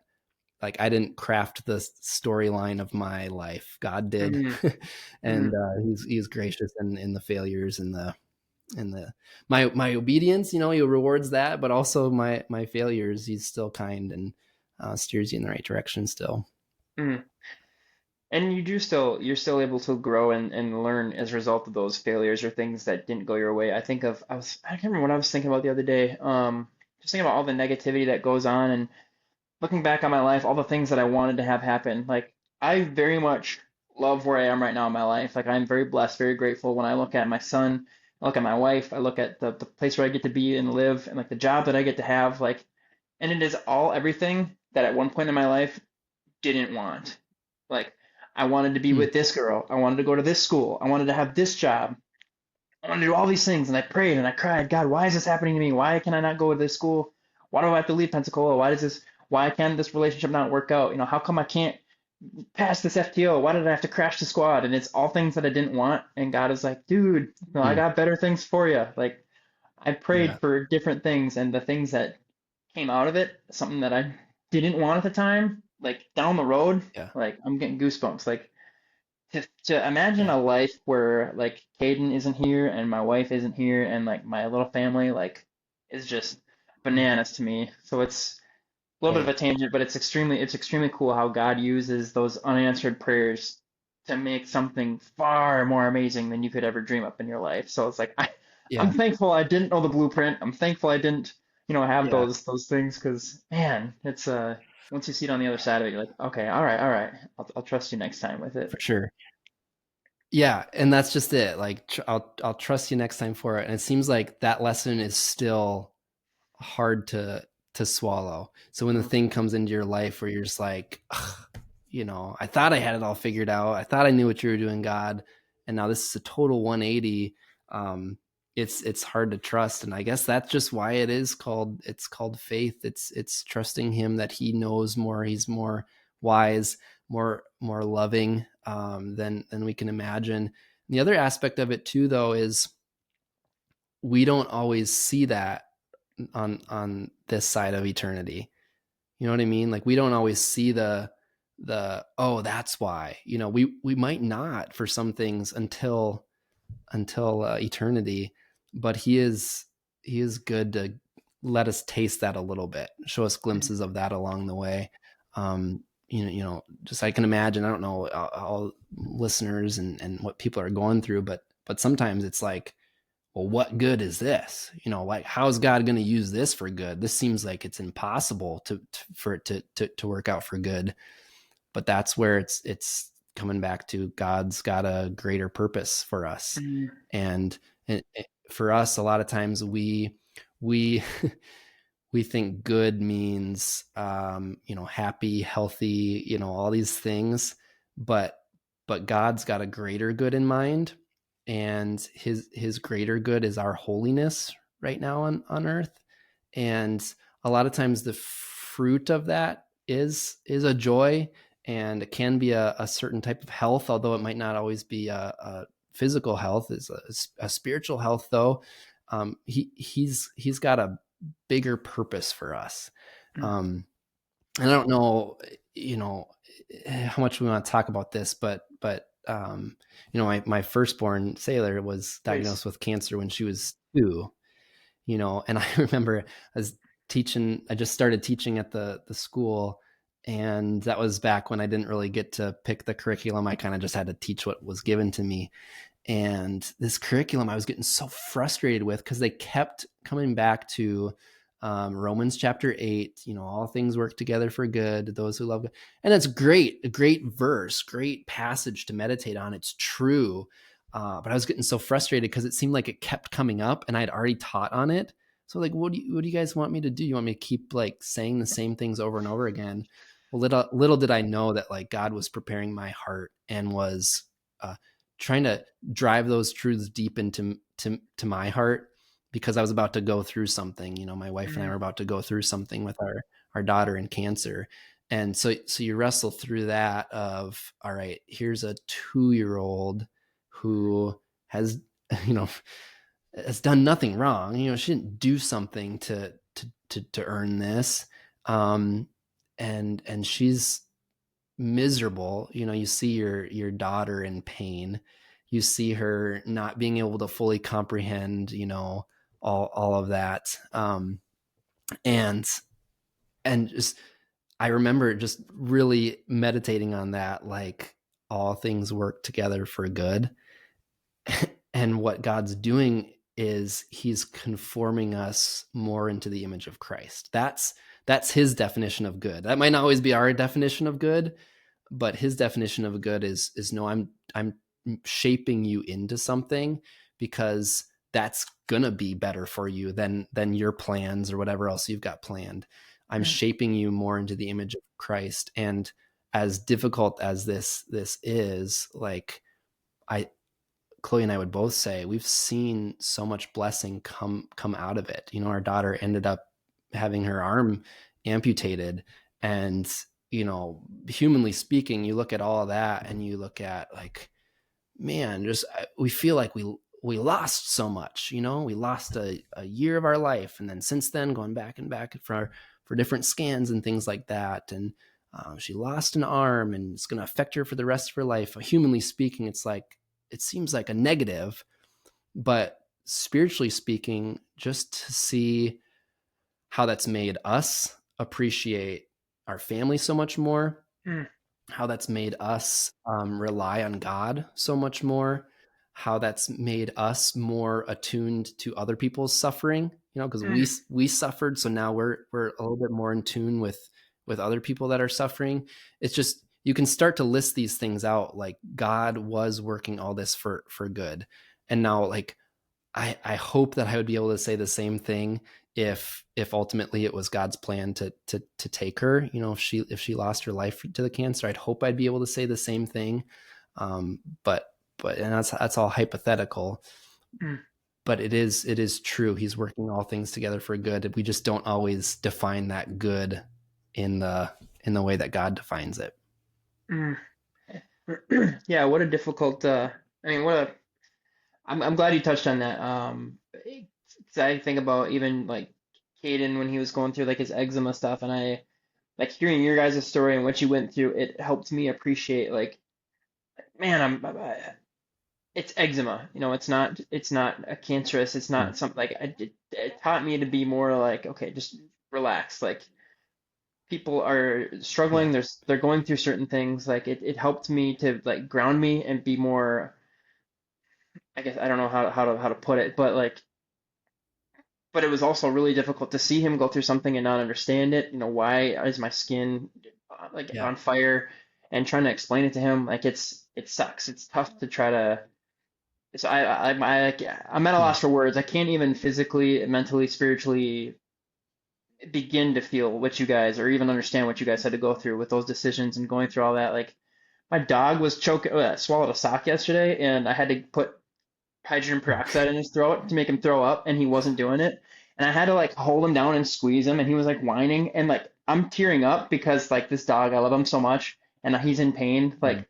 like I didn't craft the storyline of my life. God did. mm, And mm, he's gracious in the failures and the my obedience, he rewards that, but also my failures, he's still kind and steers you in the right direction still. mm. And you're still able to grow and learn as a result of those failures or things that didn't go your way. I can't remember what I was thinking about the other day. Just thinking about all the negativity that goes on, and looking back on my life, all the things that I wanted to have happen. Like I very much love where I am right now in my life. Like I'm very blessed, very grateful. When I look at my son, I look at my wife, I look at the place where I get to be and live, and like the job that I get to have, like, and it is all everything that at one point in my life didn't want. Like, I wanted to be Hmm. with this girl. I wanted to go to this school. I wanted to have this job. I wanted to do all these things. And I prayed and I cried, God, why is this happening to me? Why can I not go to this school? Why do I have to leave Pensacola? Why can this relationship not work out? How come I can't pass this FTO? Why did I have to crash the squad? And it's all things that I didn't want. And God is like, dude, I Hmm. got better things for you. Like, I prayed Yeah. for different things, and the things that came out of it, something that I didn't want at the time, like down the road, Yeah. like I'm getting goosebumps. Like to imagine Yeah. a life where like Caden isn't here and my wife isn't here and like my little family like is just bananas to me. So it's a little bit of Right. a tangent, but it's extremely cool how God uses those unanswered prayers to make something far more amazing than you could ever dream up in your life. So it's like I'm Yeah. thankful I didn't know the blueprint. I'm thankful I didn't, have Yeah. those things, because man, it's once you see it on the other side of it, you're like, okay, all right, I'll trust you next time with it. For sure. Yeah, and that's just it. Like I'll trust you next time for it. And it seems like that lesson is still hard to swallow. So when the Mm, thing comes into your life where you're just like, "Ugh, I thought I had it all figured out. I thought I knew what you were doing, God, and now this is a total 180." Um, it's hard to trust, and I guess that's just why it's called faith. It's trusting Him that He knows more. He's more wise, more loving than we can imagine. And the other aspect of it too, though, is we don't always see that on this side of eternity. You know what I mean? Like we don't always see the oh, that's why. We might not for some things until eternity, but he is good to let us taste that a little bit, show us mm, glimpses of that along the way. just I can imagine, I don't know, all listeners and what people are going through, but sometimes it's like, well, what good is this? Like, how is God going to use this for good? This seems like it's impossible for it to work out for good. But that's where it's coming back to, God's got a greater purpose for us. Mm. And for us, a lot of times we we think good means happy, healthy, all these things, but God's got a greater good in mind, and his greater good is our holiness right now on earth. And a lot of times the fruit of that is a joy, and it can be a certain type of health, although it might not always be a physical health. Is a spiritual health, though. He's got a bigger purpose for us. And I don't know, how much we want to talk about this, but my firstborn Sailor was diagnosed with cancer when she was 2, and I remember I just started teaching at the school, and that was back when I didn't really get to pick the curriculum. I kind of just had to teach what was given to me. And this curriculum I was getting so frustrated with, because they kept coming back to Romans chapter 8, all things work together for good to those who love God. And that's great, a great verse, great passage to meditate on. It's true. But I was getting so frustrated because it seemed like it kept coming up, and I'd already taught on it. So like, what do you guys want me to do? You want me to keep like saying the same things over and over again? Well, little did I know that like God was preparing my heart and was trying to drive those truths deep into my heart, because I was about to go through something. My wife and I were about to go through something with our daughter in cancer. And so you wrestle through that of, all right, here's a 2-year-old who has done nothing wrong. She didn't do something to earn this. And she's miserable. You see your daughter in pain. You see her not being able to fully comprehend, all of that. And just, I remember just really meditating on that, like, all things work together for good. And what God's doing is he's conforming us more into the image of Christ. That's his definition of good. That might not always be our definition of good, but his definition of good is no, I'm shaping you into something, because that's gonna be better for you than your plans or whatever else you've got planned. I'm shaping you more into the image of Christ. And as difficult as this is, like, Chloe and I would both say we've seen so much blessing come out of it. Our daughter ended up having her arm amputated, and humanly speaking, you look at all of that and you look at, like, man, just we feel like we lost so much. We lost a year of our life, and then since then going back and back for different scans and things like that, and she lost an arm, and it's going to affect her for the rest of her life. Humanly speaking, it's like, it seems like a negative, but spiritually speaking, just to see how that's made us appreciate our family so much more, how that's made us rely on God so much more, how that's made us more attuned to other people's suffering, because we suffered. So now we're a little bit more in tune with other people that are suffering. It's just, you can start to list these things out, like God was working all this for good. And now, like, I hope that I would be able to say the same thing if ultimately it was God's plan to take her, if she lost her life to the cancer. I'd hope I'd be able to say the same thing. But and that's all hypothetical. But it is true. He's working all things together for good. We just don't always define that good in the way that God defines it. Yeah, what a difficult. I'm glad you touched on that. 'Cause I think about even like Caden when he was going through like his eczema stuff, and I like hearing your guys' story and what you went through. It helped me appreciate, like, man, it's eczema. It's not a cancerous. It's not something like it taught me to be more like, okay, just relax. Like, people are struggling, Yeah. they're going through certain things, like it helped me to like ground me and be more, I guess I don't know how to put it, but like, but it was also really difficult to see him go through something and not understand it. Why is my skin like Yeah. on fire? And trying to explain it to him, like it sucks. It's tough to try to. So I'm at a Yeah. loss for words. I can't even physically, mentally, spiritually begin to feel what you guys, or even understand what you guys had to go through with those decisions and going through all that. Like my dog was choking, swallowed a sock yesterday, and I had to put hydrogen Oh, peroxide in his throat to make him throw up, and he wasn't doing it. And I had to like hold him down and squeeze him, and he was like whining, and like I'm tearing up because like this dog, I love him so much, and he's in pain. mm, Like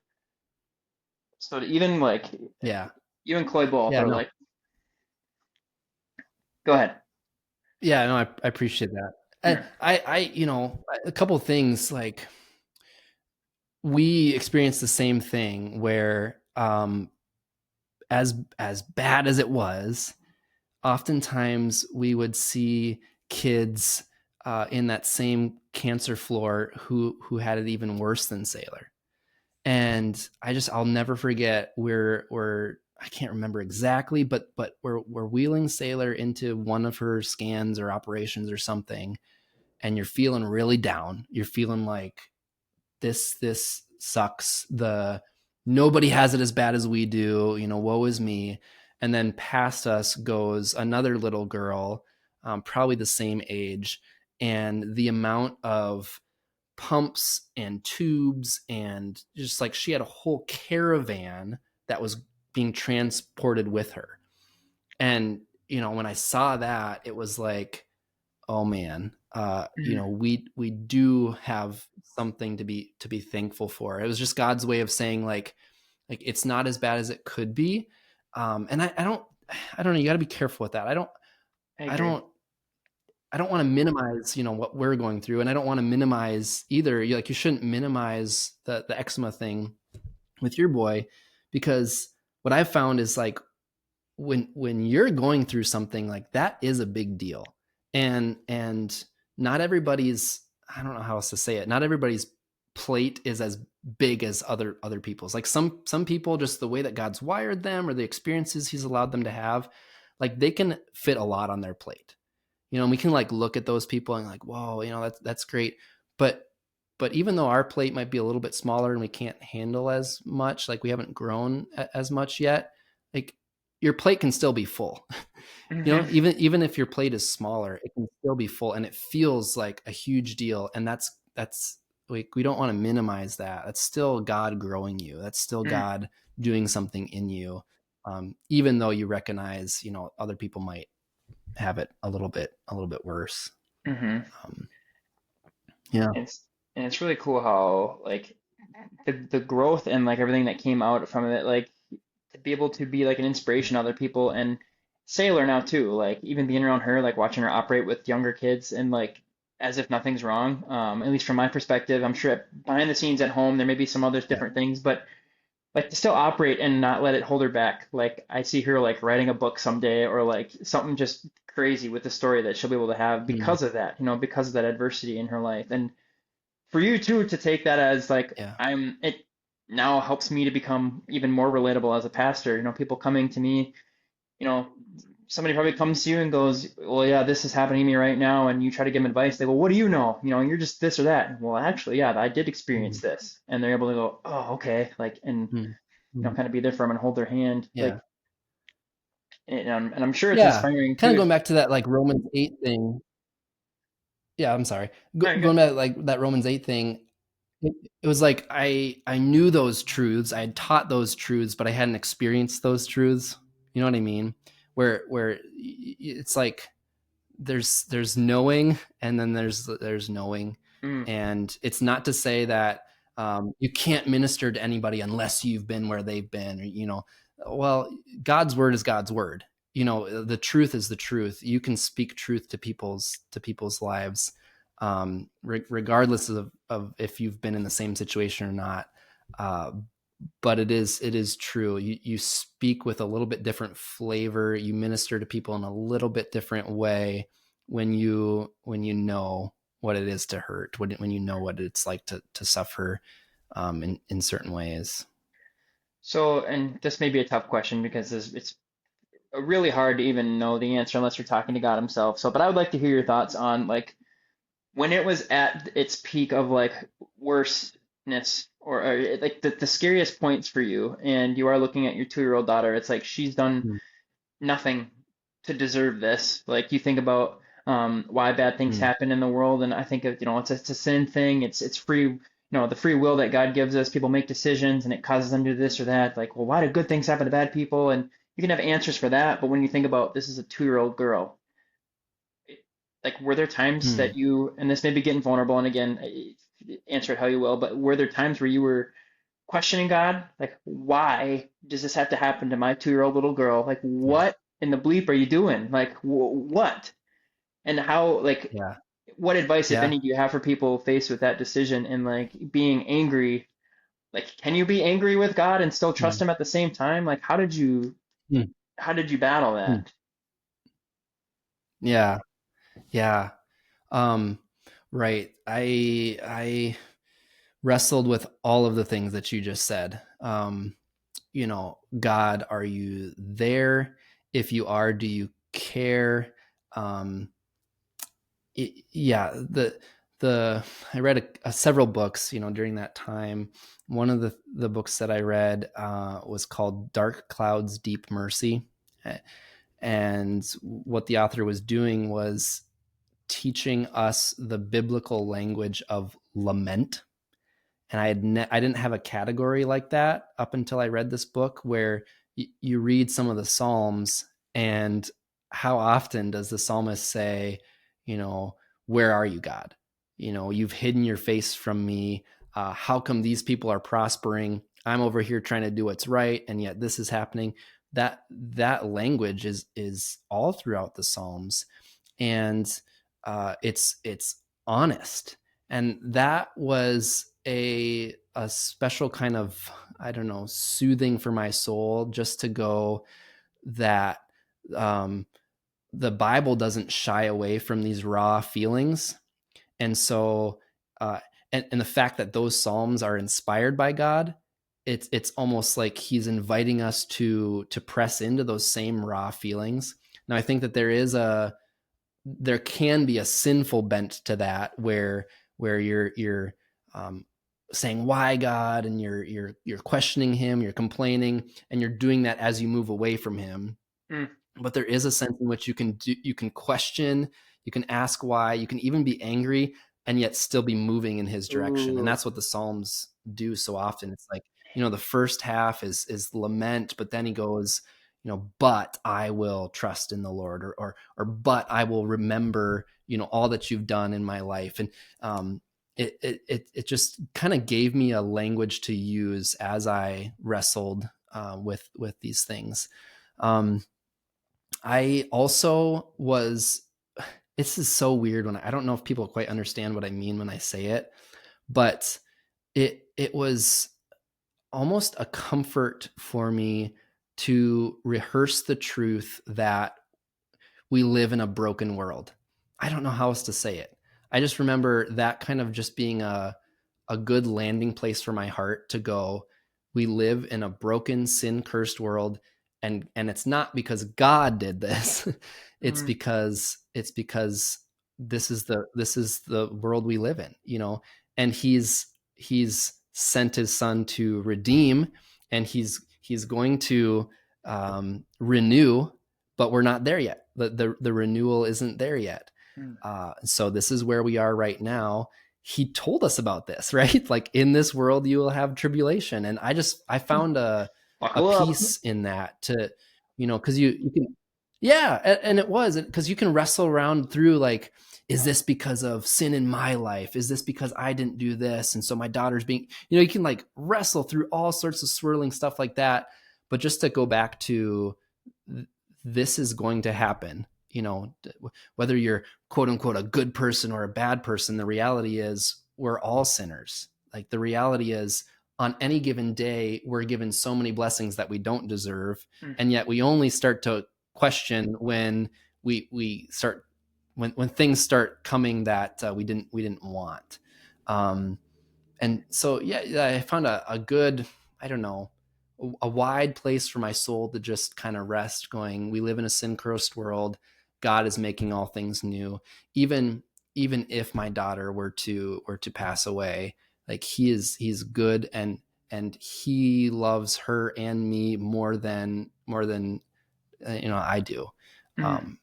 so, to even like yeah. you and Chloe both Yeah. are No. like, go ahead. Yeah. No. I appreciate that. And Yeah. a couple of things, like we experienced the same thing where, as bad as it was, oftentimes we would see kids in that same cancer floor who had it even worse than Sailor. And I'll never forget, we're I can't remember exactly, but we're wheeling Sailor into one of her scans or operations or something, and you're feeling really down. You're feeling like this sucks. The Nobody has it as bad as we do. Woe is me. And then past us goes another little girl, probably the same age, and the amount of pumps and tubes, and just like she had a whole caravan that was being transported with her. And when I saw that, it was like, oh man, Mhm. we do have something to be thankful for. It was just God's way of saying, like it's not as bad as it could be. And I don't know, you got to be careful with that. I I agree. don't I don't want to minimize, what we're going through, and I don't want to minimize either. You shouldn't minimize the eczema thing with your boy, because what I've found is, like, when you're going through something like that is a big deal. And not everybody's, I don't know how else to say it, not everybody's plate is as big as other people's. Like some people, just the way that God's wired them or the experiences he's allowed them to have, like they can fit a lot on their plate. And we can like look at those people and like, whoa, that's great. But even though our plate might be a little bit smaller and we can't handle as much, like we haven't grown as much yet, like your plate can still be full. Hmm. Even if your plate is smaller, it can still be full, and it feels like a huge deal. And that's like, we don't want to minimize that. That's still God growing you. That's still God doing something in you. Even though you recognize, other people might have it a little bit worse. Hmm. Um, yeah. And it's really cool how like the growth and like everything that came out from it, like to be able to be like an inspiration to other people, and Sailor now too, like even being around her, like watching her operate with younger kids and like as if nothing's wrong. At least from my perspective, I'm sure behind the scenes at home there may be some other Yeah. different things, but like to still operate and not let it hold her back. Like I see her like writing a book someday, or like something just crazy with the story that she'll be able to have Mm, because of that, because of that adversity in her life. And for you too to take that as like yeah. it now helps me to become even more relatable as a pastor. People coming to me, you know, somebody probably comes to you and goes, "Well, yeah, this is happening to me right now," and you try to give them advice. They go, "What do you know? You're just this or that." Well, actually, yeah, I did experience Mm, this, and they're able to go, "Oh, okay," like, and mm, mm. kind of be there for them and hold their hand, Yeah. like, and I'm sure it's Yeah. inspiring Kind of too. going back to that like Romans 8 thing. Yeah, I'm sorry. No, you're Going good. back to, like, that Romans 8 thing, it was like I knew those truths. I had taught those truths, but I hadn't experienced those truths. You know what I mean? Where it's like there's knowing, and then there's knowing. Mm, And it's not to say that you can't minister to anybody unless you've been where they've been, or well, God's word is God's word. The truth is the truth. You can speak truth to people's lives, regardless of if you've been in the same situation or not. uh, but it is true. You speak with a little bit different flavor. You minister to people in a little bit different way when you know what it is to hurt, when you know what it's like to suffer in certain ways. So, and this may be a tough question because it's really hard to even know the answer unless you're talking to God himself. So, but I would like to hear your thoughts on like when it was at its peak of like worseness or like the scariest points for you, and you are looking at your 2-year-old daughter, it's like she's done Mm. nothing to deserve this. Like you think about why bad things Mm. happen in the world, and I think of, it's a sin thing. It's free, the free will that God gives us. People make decisions, and it causes them to do this or that. Like, well, why do good things happen to bad people? And you can have answers for that, but when you think about this is a 2-year-old girl, like were there times Mm. that you, and this may be getting vulnerable, and again, answer it how you will, but were there times where you were questioning God, like, why does this have to happen to my 2-year-old little girl? Like, Yeah. what in the bleep are you doing? Like, what? And how, like, Yeah. what advice, if Yeah. any, do you have for people faced with that decision and like being angry? Like, can you be angry with God and still trust Mm. Him at the same time? Like, Mm. how did you battle Mm. that? Yeah. Yeah. Um, right. I wrestled with all of the things that you just said. God, are you there? If you are, do you care? Um, yeah, I read several books, during that time. One of the books that I read was called Dark Clouds, Deep Mercy. And what the author was doing was teaching us the biblical language of lament. And I didn't have a category like that up until I read this book, where you read some of the Psalms, and how often does the psalmist say, where are you, God? You've hidden your face from me. How come these people are prospering? I'm over here trying to do what's right, and yet this is happening. That language is all throughout the Psalms, and it's honest. And that was a special kind of, I don't know, soothing for my soul, just to go that um, the Bible doesn't shy away from these raw feelings. And so uh, and the fact that those Psalms are inspired by God, it's almost like he's inviting us to press into those same raw feelings. Now I think that there can be a sinful bent to that, where you're saying why, God, and you're questioning him, you're complaining, and you're doing that as you move away from him. Mm. But there is a sense in which you can question, you can ask why, you can even be angry, and yet still be moving in his direction. And Ooh. that's what the Psalms do so often. It's like, the first half is lament, but then he goes, but I will trust in the Lord, or but I will remember, all that you've done in my life. And it just kind of gave me a language to use as I wrestled with these things. I also was, this is so weird I don't know if people quite understand what I mean when I say it, but it was almost a comfort for me to rehearse the truth that we live in a broken world. I don't know how else to say it. I just remember that kind of just being a good landing place for my heart to go, we live in a broken, sin-cursed world, and it's not because God did this. it's Mm. because this is the world we live in, and he's sent his son to redeem, and he's going to renew, but we're not there yet. The renewal isn't there yet. Mm. So this is where we are right now. He told us about this, right? Like, in this world you will have tribulation. And I found a Buckle up. peace in that, to, because you can, yeah. And it was because you can wrestle around through, like, is this because of sin in my life? Is this because I didn't do this? And so my daughter's being, you can like wrestle through all sorts of swirling stuff like that. But just to go back to, this is going to happen, whether you're quote unquote a good person or a bad person, the reality is we're all sinners. Like, the reality is, on any given day, we're given so many blessings that we don't deserve. Mm. And yet we only start to question when we start when things start coming that we didn't want. And so, yeah, I found a good, I don't know, a wide place for my soul to just kind of rest, going, we live in a sin-cursed world. God is making all things new. Even if my daughter were to pass away, like he's good, and he loves her and me more than I do. Mm.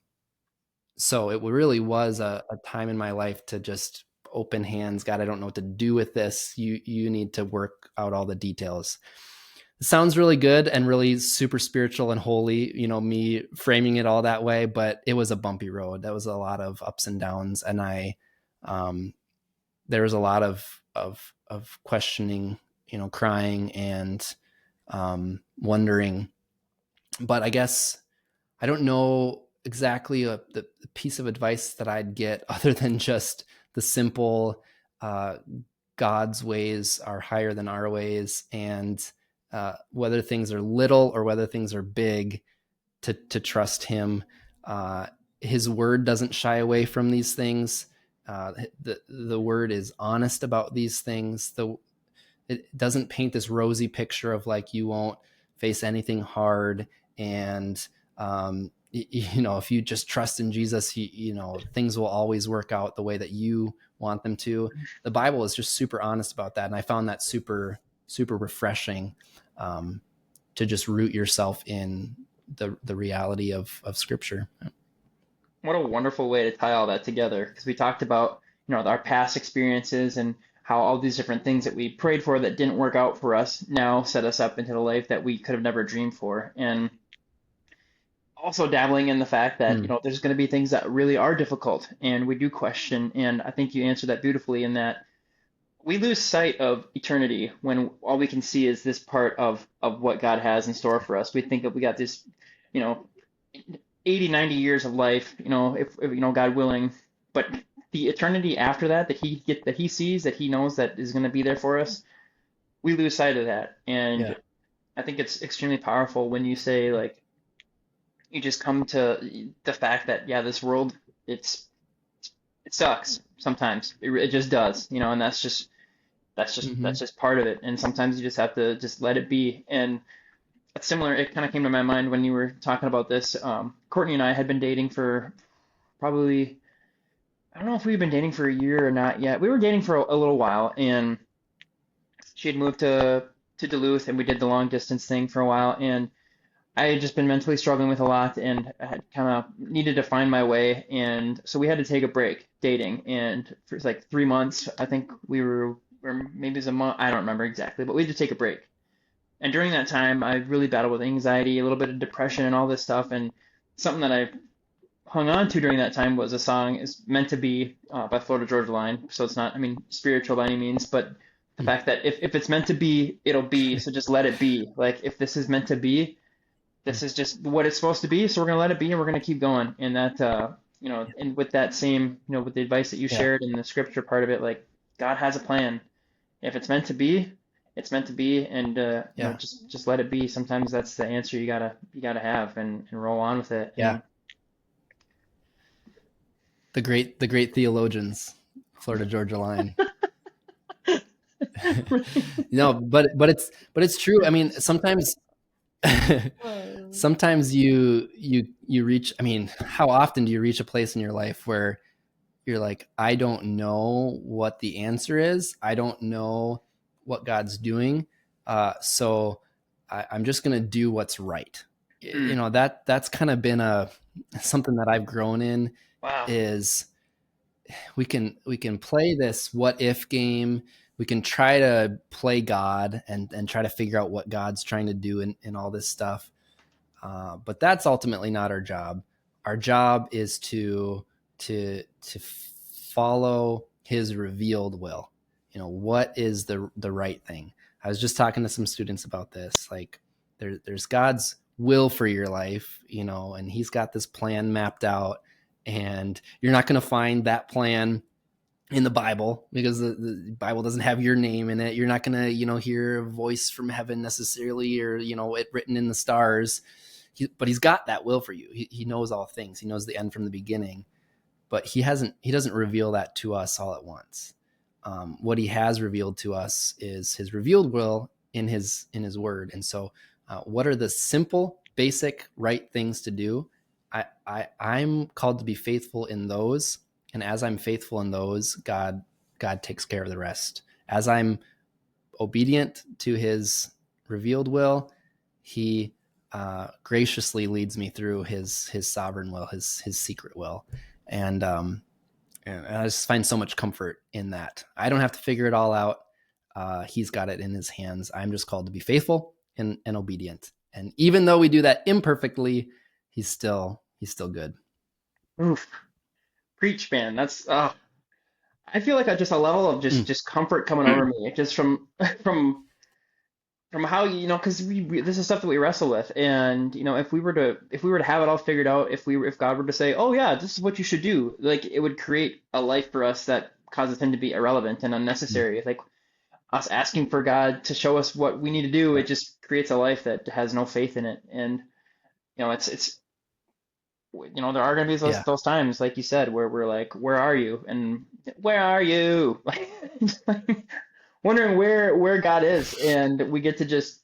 So it really was a time in my life to just open hands. God, I don't know what to do with this. You need to work out all the details. It sounds really good and really super spiritual and holy, me framing it all that way, but it was a bumpy road. That was a lot of ups and downs. And there was a lot of questioning, crying and wondering. But I guess I don't know exactly the piece of advice that I'd get other than just the simple God's ways are higher than our ways, and whether things are little or whether things are big, to trust him. His word doesn't shy away from these things. The word is honest about these things. It doesn't paint this rosy picture of like you won't face anything hard, and if you just trust in Jesus, things will always work out the way that you want them to. The Bible is just super honest about that, and I found that super super refreshing, to just root yourself in the reality of Scripture. What a wonderful way to tie all that together, because we talked about, our past experiences and how all these different things that we prayed for that didn't work out for us now set us up into the life that we could have never dreamed for. And also dabbling in the fact that, there's going to be things that really are difficult and we do question. And I think you answered that beautifully in that we lose sight of eternity when all we can see is this part of what God has in store for us. We think that we got this, 80, 90 years of life, if God willing, but the eternity after that he sees, that he knows that is going to be there for us, we lose sight of that. And Yeah. I think it's extremely powerful when you say, like, you just come to the fact that, yeah, this world, it sucks sometimes. It just does, and that's just part of it. And sometimes you just have to just let it be. And it's similar. It kind of came to my mind when you were talking about this. Courtney and I had been dating for probably, I don't know if we've been dating for a year or not yet. We were dating for a little while, and she had moved to Duluth, and we did the long distance thing for a while. And I had just been mentally struggling with a lot, and I had kind of needed to find my way. And so we had to take a break dating. And for like 3 months, I think or maybe it was a month, I don't remember exactly, but we had to take a break. And during that time, I really battled with anxiety, a little bit of depression, and all this stuff. And something that I hung on to during that time was a song is Meant to Be by Florida Georgia Line. So it's not, I mean, spiritual by any means, but the fact that if it's meant to be, it'll be. So just let it be. Like, if this is meant to be, this is just what it's supposed to be. So we're going to let it be, and we're going to keep going. And that, and with that same, with the advice that you Yeah. shared in the scripture part of it, like, God has a plan. If it's meant to be, it's meant to be, and Yeah. just let it be. Sometimes that's the answer you gotta have, and roll on with it. Yeah. The great theologians, Florida Georgia Line. No, but it's true. I mean, sometimes you reach, I mean, how often do you reach a place in your life where you're like, I don't know what the answer is. I don't know what God's doing. So I'm just going to do what's right. That's kind of been something that I've grown in. Wow. Is we can play this what if game. We can try to play God and try to figure out what God's trying to do in all this stuff. But that's ultimately not our job. Our job is to follow his revealed will. What is the right thing? I was just talking to some students about this. Like, there's God's will for your life, and he's got this plan mapped out, and you're not going to find that plan in the Bible, because the Bible doesn't have your name in it. You're not going to, hear a voice from heaven necessarily, or, it written in the stars. But he's got that will for you. He knows all things. He knows the end from the beginning. but he doesn't reveal that to us all at once. What he has revealed to us is his revealed will in his word. And so what are the simple, basic, right things to do? I'm called to be faithful in those. And as I'm faithful in those, God takes care of the rest. As I'm obedient to his revealed will, he graciously leads me through his sovereign will, his secret will. And I just find so much comfort in that. I don't have to figure it all out. He's got it in his hands. I'm just called to be faithful and obedient. And even though we do that imperfectly, he's still good. Oof. Preach, man. That's I feel like just a level of just comfort coming over me, just from how, because this is stuff that we wrestle with, and if we were to have it all figured out, if God were to say, oh yeah, this is what you should do, like it would create a life for us that causes him to be irrelevant and unnecessary. Like us asking for God to show us what we need to do, it just creates a life that has no faith in it. And it's there are going to be those times, like you said, where we're like, where are you? And where are you? Like, wondering where God is, and we get to just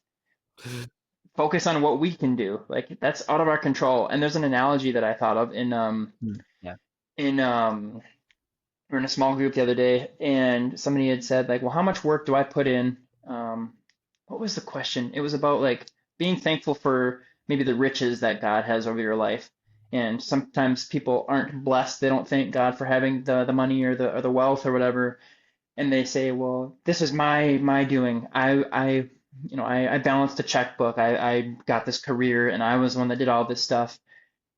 focus on what we can do. Like that's out of our control. And there's an analogy that I thought of in we're in a small group the other day, and somebody had said like, well, how much work do I put in? What was the question? It was about like being thankful for maybe the riches that God has over your life. And sometimes people aren't blessed. They don't thank God for having the money or the wealth or whatever. And they say, well, this is my doing. I balanced a checkbook. I got this career, and I was the one that did all this stuff.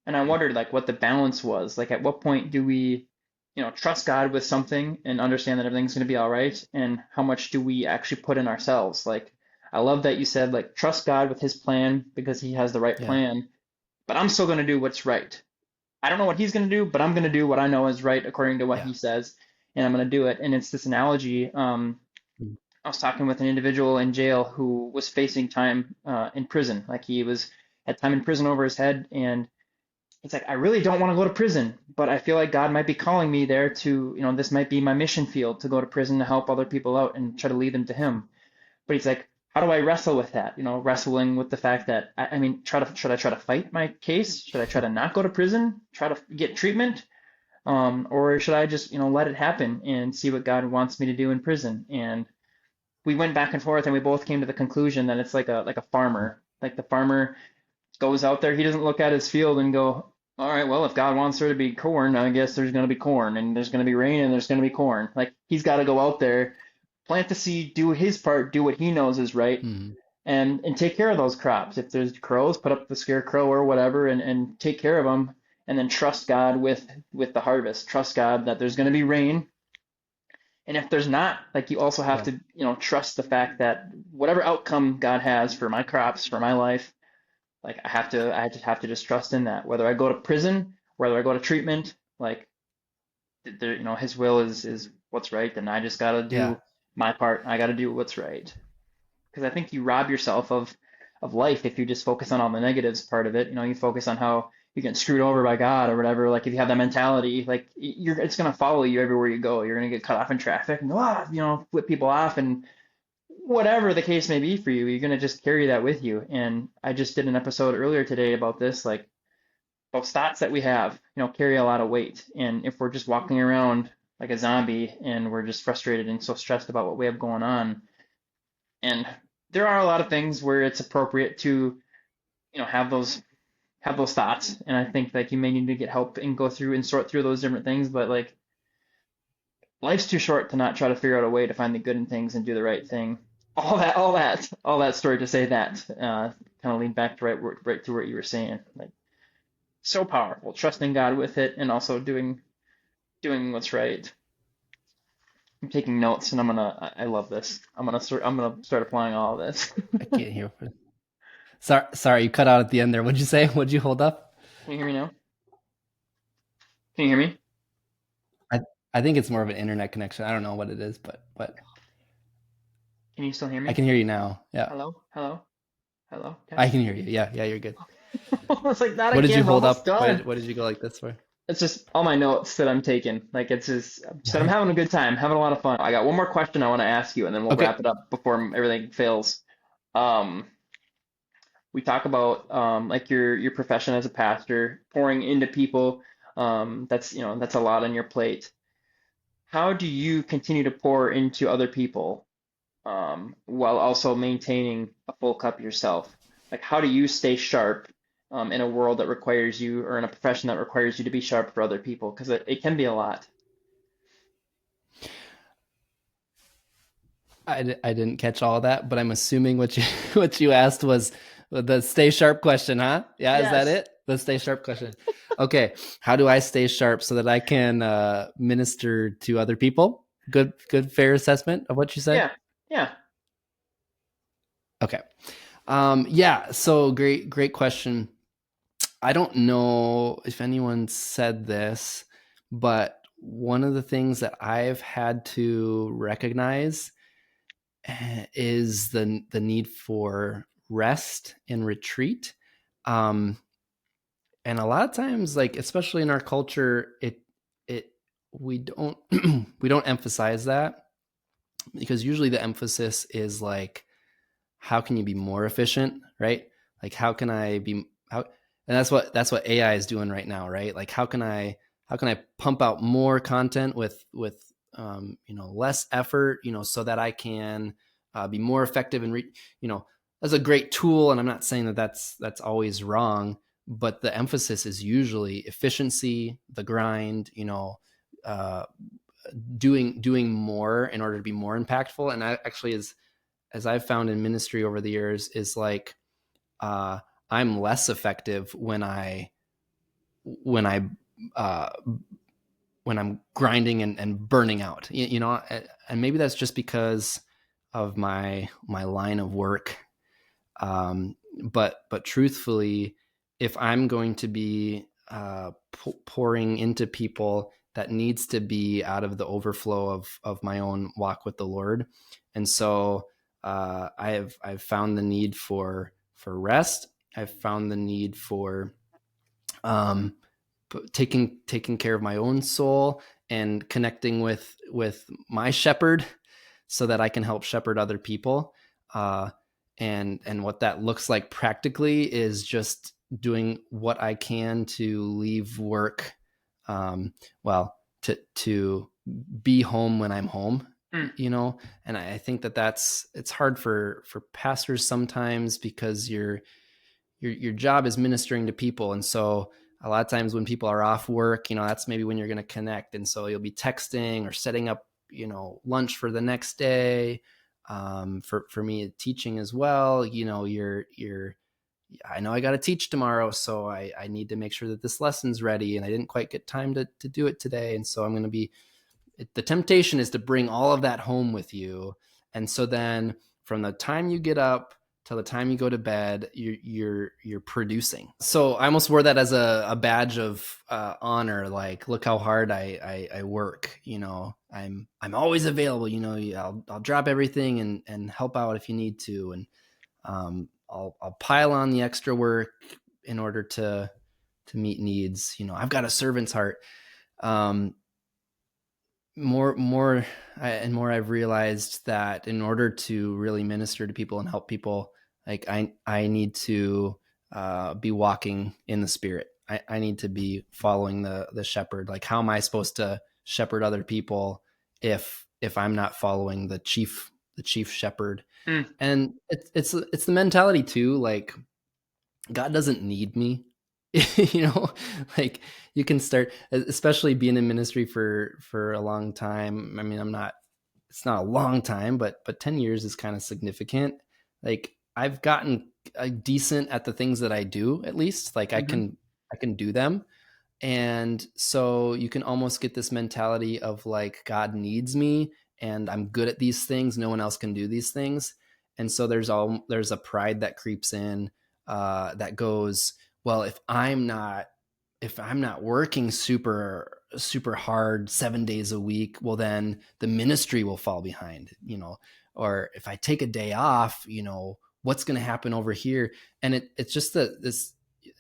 And I wondered like what the balance was. Like at what point do we, trust God with something and understand that everything's going to be all right? And how much do we actually put in ourselves? Like, I love that you said like trust God with his plan because he has the right plan, but I'm still going to do what's right. I don't know what he's going to do, but I'm going to do what I know is right according to what he says, and I'm going to do it. And it's this analogy. I was talking with an individual in jail who was facing time in prison. Like he had time in prison over his head, and it's like, I really don't want to go to prison, but I feel like God might be calling me there to, this might be my mission field, to go to prison to help other people out and try to lead them to him. But he's like, how do I wrestle with that? Wrestling with the fact that, should I try to fight my case? Should I try to not go to prison, try to get treatment? Or should I just, let it happen and see what God wants me to do in prison? And we went back and forth, and we both came to the conclusion that it's like a farmer. Like the farmer goes out there, he doesn't look at his field and go, all right, well, if God wants there to be corn, I guess there's going to be corn, and there's going to be rain, and there's going to be corn. Like he's got to go out there, plant the seed, do his part, do what he knows is right, and take care of those crops. If there's crows, put up the scarecrow or whatever, and take care of them, and then trust God with the harvest. Trust God that there's going to be rain. And if there's not, like you also have to, trust the fact that whatever outcome God has for my crops, for my life, like I just have to just trust in that. Whether I go to prison, whether I go to treatment, like there, his will is what's right, and I just got to do my part. I got to do what's right. Because I think you rob yourself of life if you just focus on all the negatives part of it. You focus on how you get screwed over by God or whatever. Like if you have that mentality, like it's going to follow you everywhere you go. You're going to get cut off in traffic and flip people off, and whatever the case may be for you, you're going to just carry that with you. And I just did an episode earlier today about this, like those thoughts that we have, carry a lot of weight. And if we're just walking around like a zombie and we're just frustrated and so stressed about what we have going on, and there are a lot of things where it's appropriate to, have those thoughts. And I think like you may need to get help and go through and sort through those different things, but like life's too short to not try to figure out a way to find the good in things and do the right thing. All that story to say that, kind of lead back to right to what you were saying. Like, so powerful, trusting God with it, and also doing what's right. I'm taking notes, and I love this. I'm gonna start applying all of this. I can't hear. Sorry, you cut out at the end there. What'd you say? What'd you hold up? Can you hear me now? Can you hear me? I think it's more of an internet connection. I don't know what it is, but. Can you still hear me? I can hear you now. Yeah. Hello. I can hear you. Yeah, you're good. It's like that. What did you hold up? What did you go like this for? it's just all my notes that I'm taking. Like just that I'm having a good time, having a lot of fun. I got one more question I want to ask you, and then we'll Okay. wrap it up before everything fails. Um, we talk about like your profession as a pastor, pouring into people. That's that's a lot on your plate. How do you continue to pour into other people while also maintaining a full cup yourself? Like, how do you stay sharp in a world that requires you, or in a profession that requires you to be sharp for other people? Because it can be a lot. I didn't catch all of that, but I'm assuming what you what you asked was the stay sharp question, huh? Yeah, is that Yes. it? The stay sharp question. Okay, how do I stay sharp so that I can minister to other people? Good, fair assessment of what you said. Yeah. Yeah. Okay. Yeah. So great question. I don't know if anyone said this, but one of the things that I've had to recognize is the need for rest and retreat. Um, and a lot of times, like especially in our culture, it we don't we don't emphasize that, because usually the emphasis is like, how can you be more efficient, right? Like how can I be how and that's what AI is doing right now, right? Like how can I pump out more content with less effort, so that I can be more effective and that's a great tool, and I'm not saying that that's always wrong, but the emphasis is usually efficiency, the grind, uh, doing more in order to be more impactful. And I actually, as I've found in ministry over the years, is like uh, I'm less effective when I uh, when I'm grinding and burning out. And maybe that's just because of my line of work. But truthfully, if I'm going to be pouring into people, that needs to be out of the overflow of my own walk with the Lord. And so I've found the need for rest. I've found the need for um, taking care of my own soul and connecting with my shepherd, so that I can help shepherd other people. Uh, and what that looks like practically is just doing what I can to leave work, um, well, to be home when I'm home, Mm. And I think it's hard for pastors sometimes, because your job is ministering to people. And so a lot of times when people are off work, that's maybe when you're going to connect. And so you'll be texting or setting up, lunch for the next day. For me, teaching as well, I know I got to teach tomorrow, so I need to make sure that this lesson's ready, and I didn't quite get time to do it today. And so I'm going to be, the temptation is to bring all of that home with you. And so then from the time you get up till the time you go to bed, you're producing. So I almost wore that as a badge of honor. Like, look how hard I work. I'm always available. I'll drop everything and help out if you need to. And I'll pile on the extra work in order to meet needs. I've got a servant's heart. More and more, I've realized that in order to really minister to people and help people, like I need to be walking in the Spirit. I need to be following the shepherd. Like, how am I supposed to shepherd other people if I'm not following the chief shepherd? Mm. And it's the mentality too. Like, God doesn't need me. Like, you can start, especially being in ministry for a long time. I mean, it's not a long time, but 10 years is kind of significant. Like, I've gotten decent at the things that I do, at least. Like, Mm-hmm. I can do them. And so you can almost get this mentality of like, God needs me and I'm good at these things. No one else can do these things. And so there's a pride that creeps in, that goes, well, if I'm not working super hard 7 days a week, well, then the ministry will fall behind, or if I take a day off, what's going to happen over here? And it's just this,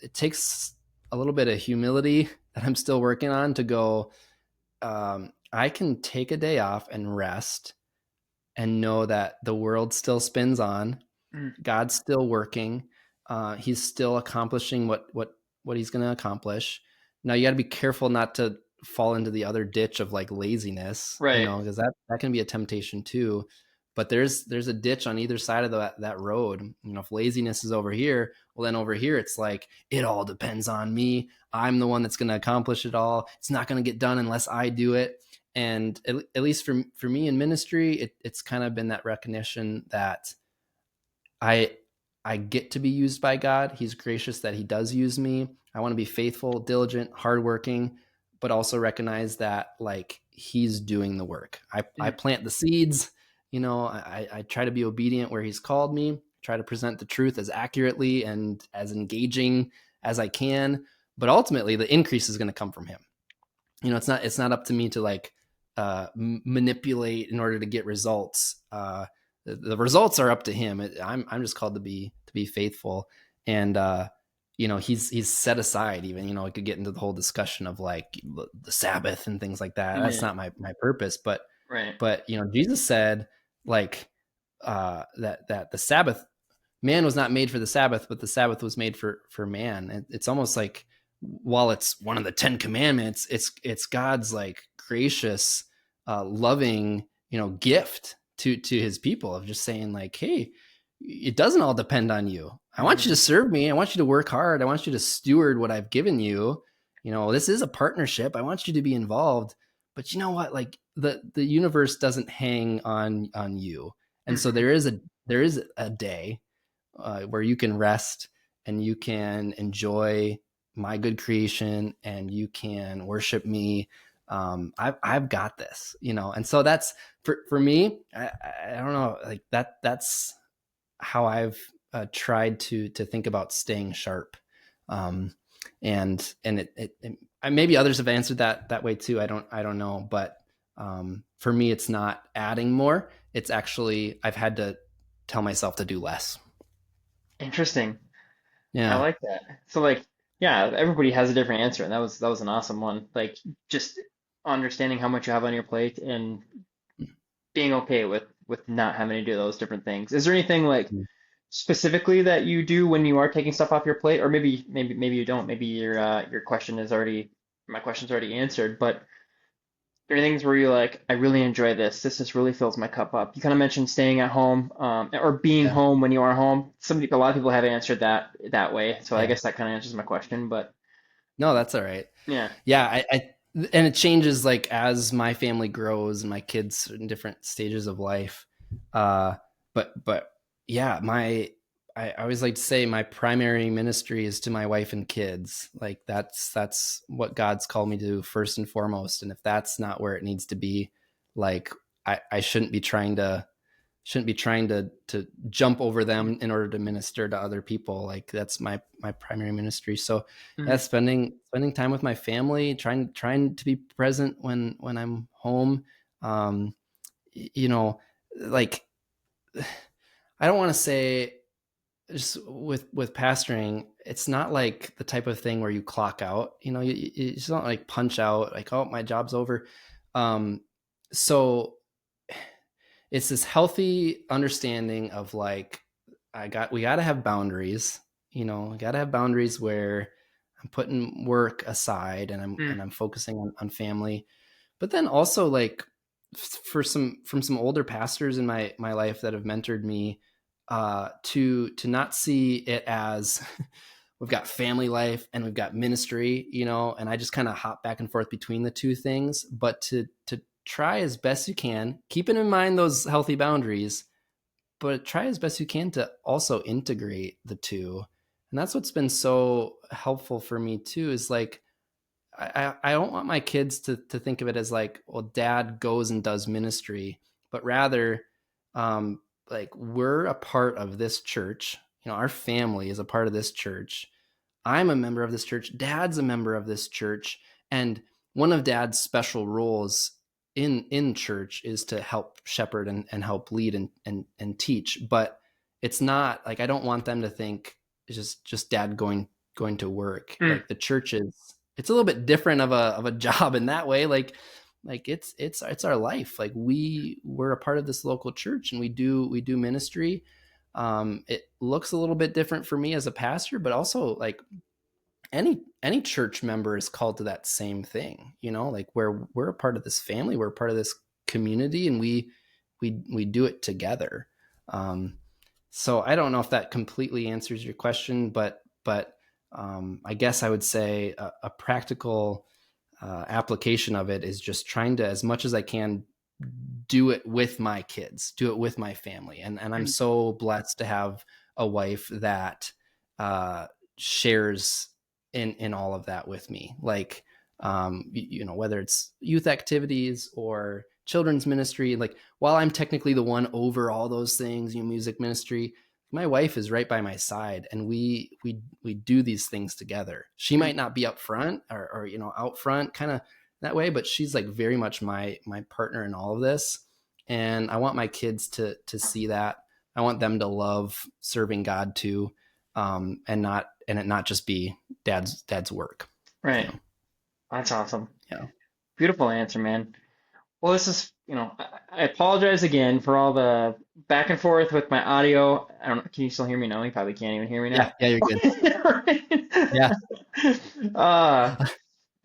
it takes a little bit of humility that I'm still working on to go, I can take a day off and rest and know that the world still spins on. Mm. God's still working. He's still accomplishing what he's going to accomplish. Now you got to be careful not to fall into the other ditch of like laziness, Right. because that can be a temptation too. But there's a ditch on either side of that road. If laziness is over here, well, then over here it's like, it all depends on me. I'm the one that's going to accomplish it all. It's not going to get done unless I do it. And at least for me in ministry, it's kind of been that recognition that I get to be used by God. He's gracious that he does use me. I want to be faithful, diligent, hardworking, but also recognize that like he's doing the work. I plant the seeds, I try to be obedient where he's called me, try to present the truth as accurately and as engaging as I can. But ultimately the increase is going to come from him. It's not up to me to like manipulate in order to get results. The results are up to him. I'm just called to be faithful. And, he's set aside even, I could get into the whole discussion of like the Sabbath and things like that. That's not my purpose, but, Right. but, Jesus said like, that the Sabbath, man was not made for the Sabbath, but the Sabbath was made for man. It's almost like, while it's one of the 10 commandments, it's God's like gracious, loving, gift to his people of just saying like, hey, it doesn't all depend on you. I want you to serve me. I want you to work hard. I want you to steward what I've given you. This is a partnership. I want you to be involved, but you know what? Like the universe doesn't hang on you. And so there is a day where you can rest and you can enjoy my good creation and you can worship me. I've got this, and so that's for me. I don't know, like that's how I've tried to think about staying sharp. And it maybe others have answered that way too. I don't know, but for me, it's not adding more. It's actually, I've had to tell myself to do less. Interesting. I Yeah. like that. So like, yeah, everybody has a different answer, and that was an awesome one. Like just understanding how much you have on your plate and being okay with not having to do those different things. Is there anything like specifically that you do when you are taking stuff off your plate, or maybe you don't? Maybe your question is already my question's already answered, but there are things where you're like, I really enjoy this. This just really fills my cup up. You kind of mentioned staying at home, or being Yeah. home when you are home. A lot of people have answered that way, so I Yeah. guess that kind of answers my question. But No, that's all right. yeah, Yeah. And it changes like as my family grows and my kids in different stages of life. But yeah, I always like to say my primary ministry is to my wife and kids. Like that's what God's called me to do first and foremost. And if that's not where it needs to be, like I shouldn't be trying to jump over them in order to minister to other people. Like that's my primary ministry. So Mhm. yeah, spending time with my family, trying to be present when I'm home. Like I don't want to say, just with pastoring, it's not like the type of thing where you clock out. You just don't like punch out like, oh, my job's over. So it's this healthy understanding of like, we got to have boundaries. We got to have boundaries where I'm putting work aside and Mm. I'm focusing on family. But then also like from some older pastors in my life that have mentored me, to not see it as we've got family life and we've got ministry, and I just kind of hop back and forth between the two things, but to try as best you can, keeping in mind those healthy boundaries, but try as best you can to also integrate the two. And that's what's been so helpful for me too, is like, I don't want my kids to think of it as like, well, dad goes and does ministry, but rather, like we're a part of this church. Our family is a part of this church. I'm a member of this church. Dad's a member of this church. And one of dad's special roles in church is to help shepherd and help lead and teach. But it's not like, I don't want them to think it's just dad going to work. Mm. Like the church it's a little bit different of a job in that way. Like it's our life. Like we're a part of this local church and we do ministry. It looks a little bit different for me as a pastor, but also like any church member is called to that same thing, you know, like where we're a part of this family, we're a part of this community, and we do it together. So I don't know if that completely answers your question, but I guess I would say a practical application of it is just trying to, as much as I can, do it with my kids, do it with my family. And I'm so blessed to have a wife that shares in all of that with me. Like, you know, whether it's youth activities or children's ministry, like while I'm technically the one over all those things, you know, music ministry, my wife is right by my side, and we do these things together. She might not be up front or you know, out front kind of that way, but she's like very much my partner in all of this. And I want my kids to see that. I want them to love serving God too, and it not just be dad's work. Right. You know? That's awesome. Yeah. Beautiful answer, man. Well, this is, you know, I apologize again for all the back and forth with my audio. I don't know. Can you still hear me now? You probably can't even hear me now. Yeah, you're good. Yeah.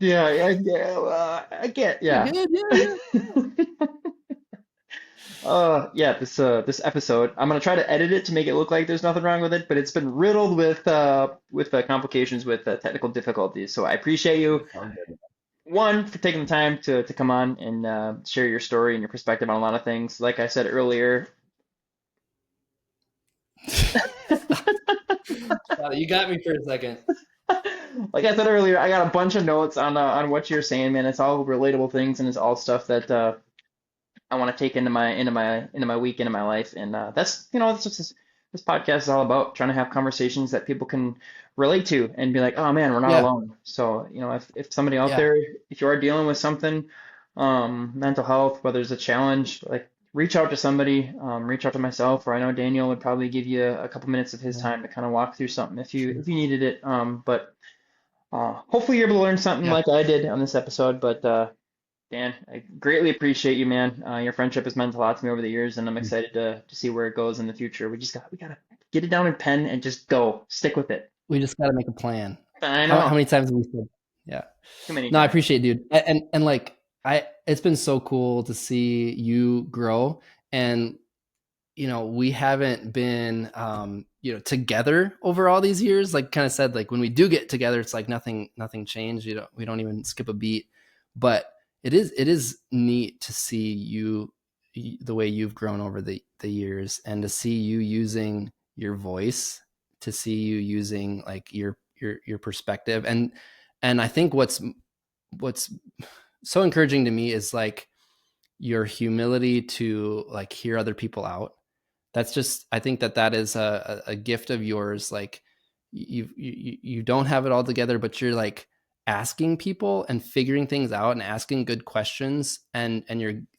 I get, yeah. You're good, yeah. This episode, I'm gonna try to edit it to make it look like there's nothing wrong with it, but it's been riddled with complications, with technical difficulties. So I appreciate you, one, for taking the time to come on and share your story and your perspective on a lot of things. Like I said earlier, you got me for a second. like I said earlier, I got a bunch of notes on what you're saying, man. It's all relatable things, and it's all stuff that I want to take into my week, into my life, and that's, you know, that's just this podcast is all about, trying to have conversations that people can relate to and be like, oh man, we're not alone. So, you know, if somebody out there, if you are dealing with something, mental health, whether it's a challenge, like reach out to somebody, reach out to myself, or I know Daniel would probably give you a couple minutes of his time to kind of walk through something if you needed it. But hopefully you're able to learn something like I did on this episode. But Dan, I greatly appreciate you, man. Your friendship has meant a lot to me over the years, and I'm excited to see where it goes in the future. We gotta get it down in pen and just go. Stick with it. We just got to make a plan. I know. How many times have we said? Yeah. Too many No, times. I appreciate it, dude. And like it's been so cool to see you grow. And you know, we haven't been you know, together over all these years. Like kind of said, like when we do get together, it's like nothing changed. You know, we don't even skip a beat. But it is neat to see you, the way you've grown over the years, and to see you using your voice, to see you using like your perspective. And I think what's so encouraging to me is like your humility to like hear other people out. That's just, I think that is a gift of yours. Like you don't have it all together, but you're like asking people and figuring things out and asking good questions, and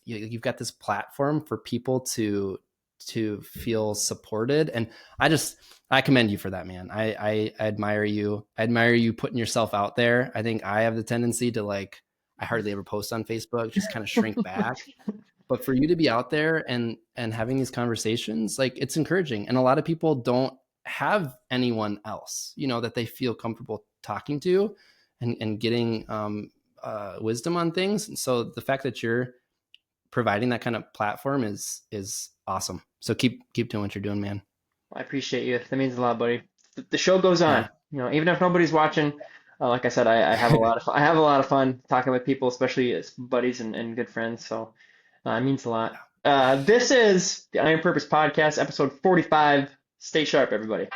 you've got this platform for people to feel supported. And I commend you for that, man. I admire you. I admire you putting yourself out there. I think I have the tendency to like, I hardly ever post on Facebook, just kind of shrink back. But for you to be out there and having these conversations, like it's encouraging. And a lot of people don't have anyone else, you know, that they feel comfortable talking to and getting wisdom on things. And so the fact that you're providing that kind of platform is awesome. So keep doing what you're doing, man. I appreciate you. That means a lot, buddy. The show goes on. Yeah. You know, even if nobody's watching, like I said, I have a lot of fun talking with people, especially as buddies and good friends. So it means a lot. This is the Iron Purpose Podcast, episode 45. Stay sharp, everybody.